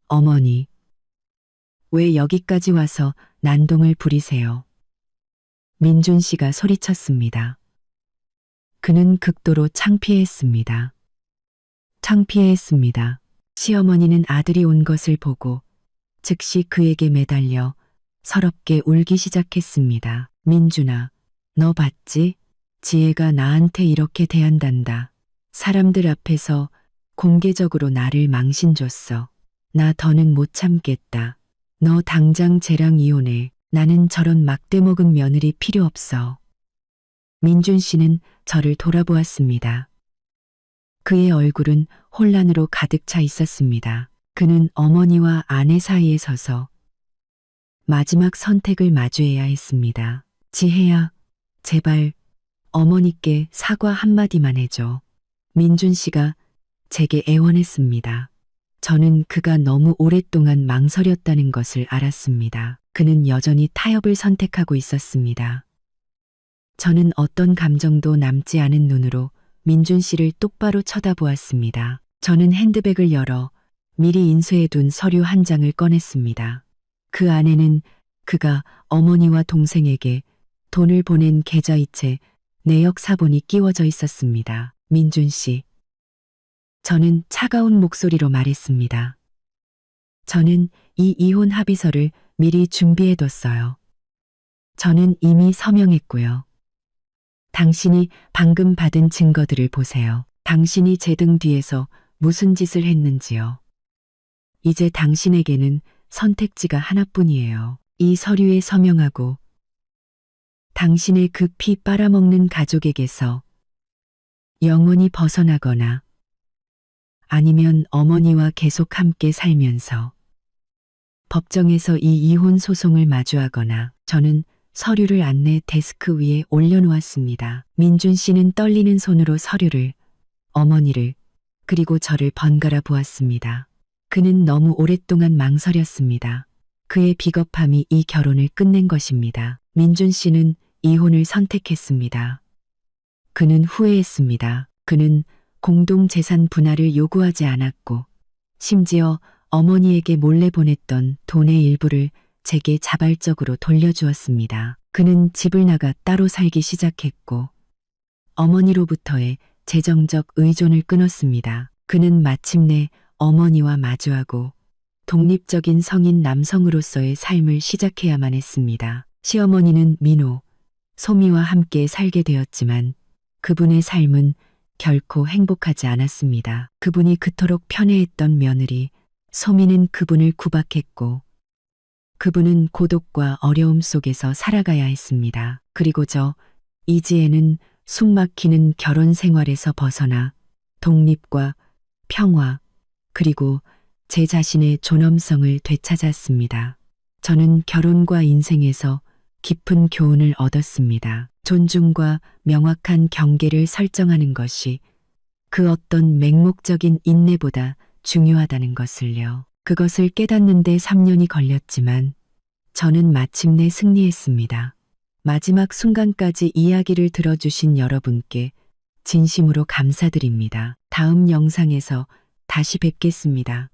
어머니, 왜 여기까지 와서 난동을 부리세요? 민준 씨가 소리쳤습니다. 그는 극도로 창피해했습니다. 창피해했습니다. 시어머니는 아들이 온 것을 보고 즉시 그에게 매달려 서럽게 울기 시작했습니다. 민준아, 너 봤지? 지혜가 나한테 이렇게 대한단다. 사람들 앞에서 공개적으로 나를 망신 줬어. 나 더는 못 참겠다. 너 당장 쟤랑 이혼해. 나는 저런 막대 먹은 며느리 필요 없어. 민준 씨는 저를 돌아보았습니다. 그의 얼굴은 혼란으로 가득 차 있었습니다. 그는 어머니와 아내 사이에 서서 마지막 선택을 마주해야 했습니다. 지혜야, 제발 어머니께 사과 한마디만 해줘. 민준 씨가 제게 애원했습니다. 저는 그가 너무 오랫동안 망설였다는 것을 알았습니다. 그는 여전히 타협을 선택하고 있었습니다. 저는 어떤 감정도 남지 않은 눈으로 민준 씨를 똑바로 쳐다보았습니다. 저는 핸드백을 열어 미리 인쇄해둔 서류 한 장을 꺼냈습니다. 그 안에는 그가 어머니와 동생에게 돈을 보낸 계좌이체 내역 사본이 끼워져 있었습니다. 민준 씨. 저는 차가운 목소리로 말했습니다. 저는 이 이혼 합의서를 미리 준비해뒀어요. 저는 이미 서명했고요. 당신이 방금 받은 증거들을 보세요. 당신이 제 등 뒤에서 무슨 짓을 했는지요. 이제 당신에게는 선택지가 하나뿐이에요. 이 서류에 서명하고 당신의 그 피 빨아먹는 가족에게서 영원히 벗어나거나 아니면 어머니와 계속 함께 살면서 법정에서 이 이혼 소송을 마주하거나 저는 서류를 안내 데스크 위에 올려놓았습니다. 민준 씨는 떨리는 손으로 서류를, 어머니를, 그리고 저를 번갈아 보았습니다. 그는 너무 오랫동안 망설였습니다. 그의 비겁함이 이 결혼을 끝낸 것입니다. 민준 씨는 이혼을 선택했습니다. 그는 후회했습니다. 그는 공동재산 분할을 요구하지 않았고, 심지어 어머니에게 몰래 보냈던 돈의 일부를 제게 자발적으로 돌려주었습니다. 그는 집을 나가 따로 살기 시작했고, 어머니로부터의 재정적 의존을 끊었습니다. 그는 마침내 어머니와 마주하고 독립적인 성인 남성으로서의 삶을 시작해야만 했습니다. 시어머니는 민호, 소미와 함께 살게 되었지만 그분의 삶은 결코 행복하지 않았습니다. 그분이 그토록 편애했던 며느리, 소미는 그분을 구박했고 그분은 고독과 어려움 속에서 살아가야 했습니다. 그리고 저, 이지혜는 숨막히는 결혼 생활에서 벗어나 독립과 평화, 그리고 제 자신의 존엄성을 되찾았습니다. 저는 결혼과 인생에서 깊은 교훈을 얻었습니다. 존중과 명확한 경계를 설정하는 것이 그 어떤 맹목적인 인내보다 중요하다는 것을요. 그것을 깨닫는데 3년이 걸렸지만 저는 마침내 승리했습니다. 마지막 순간까지 이야기를 들어주신 여러분께 진심으로 감사드립니다. 다음 영상에서 다시 뵙겠습니다.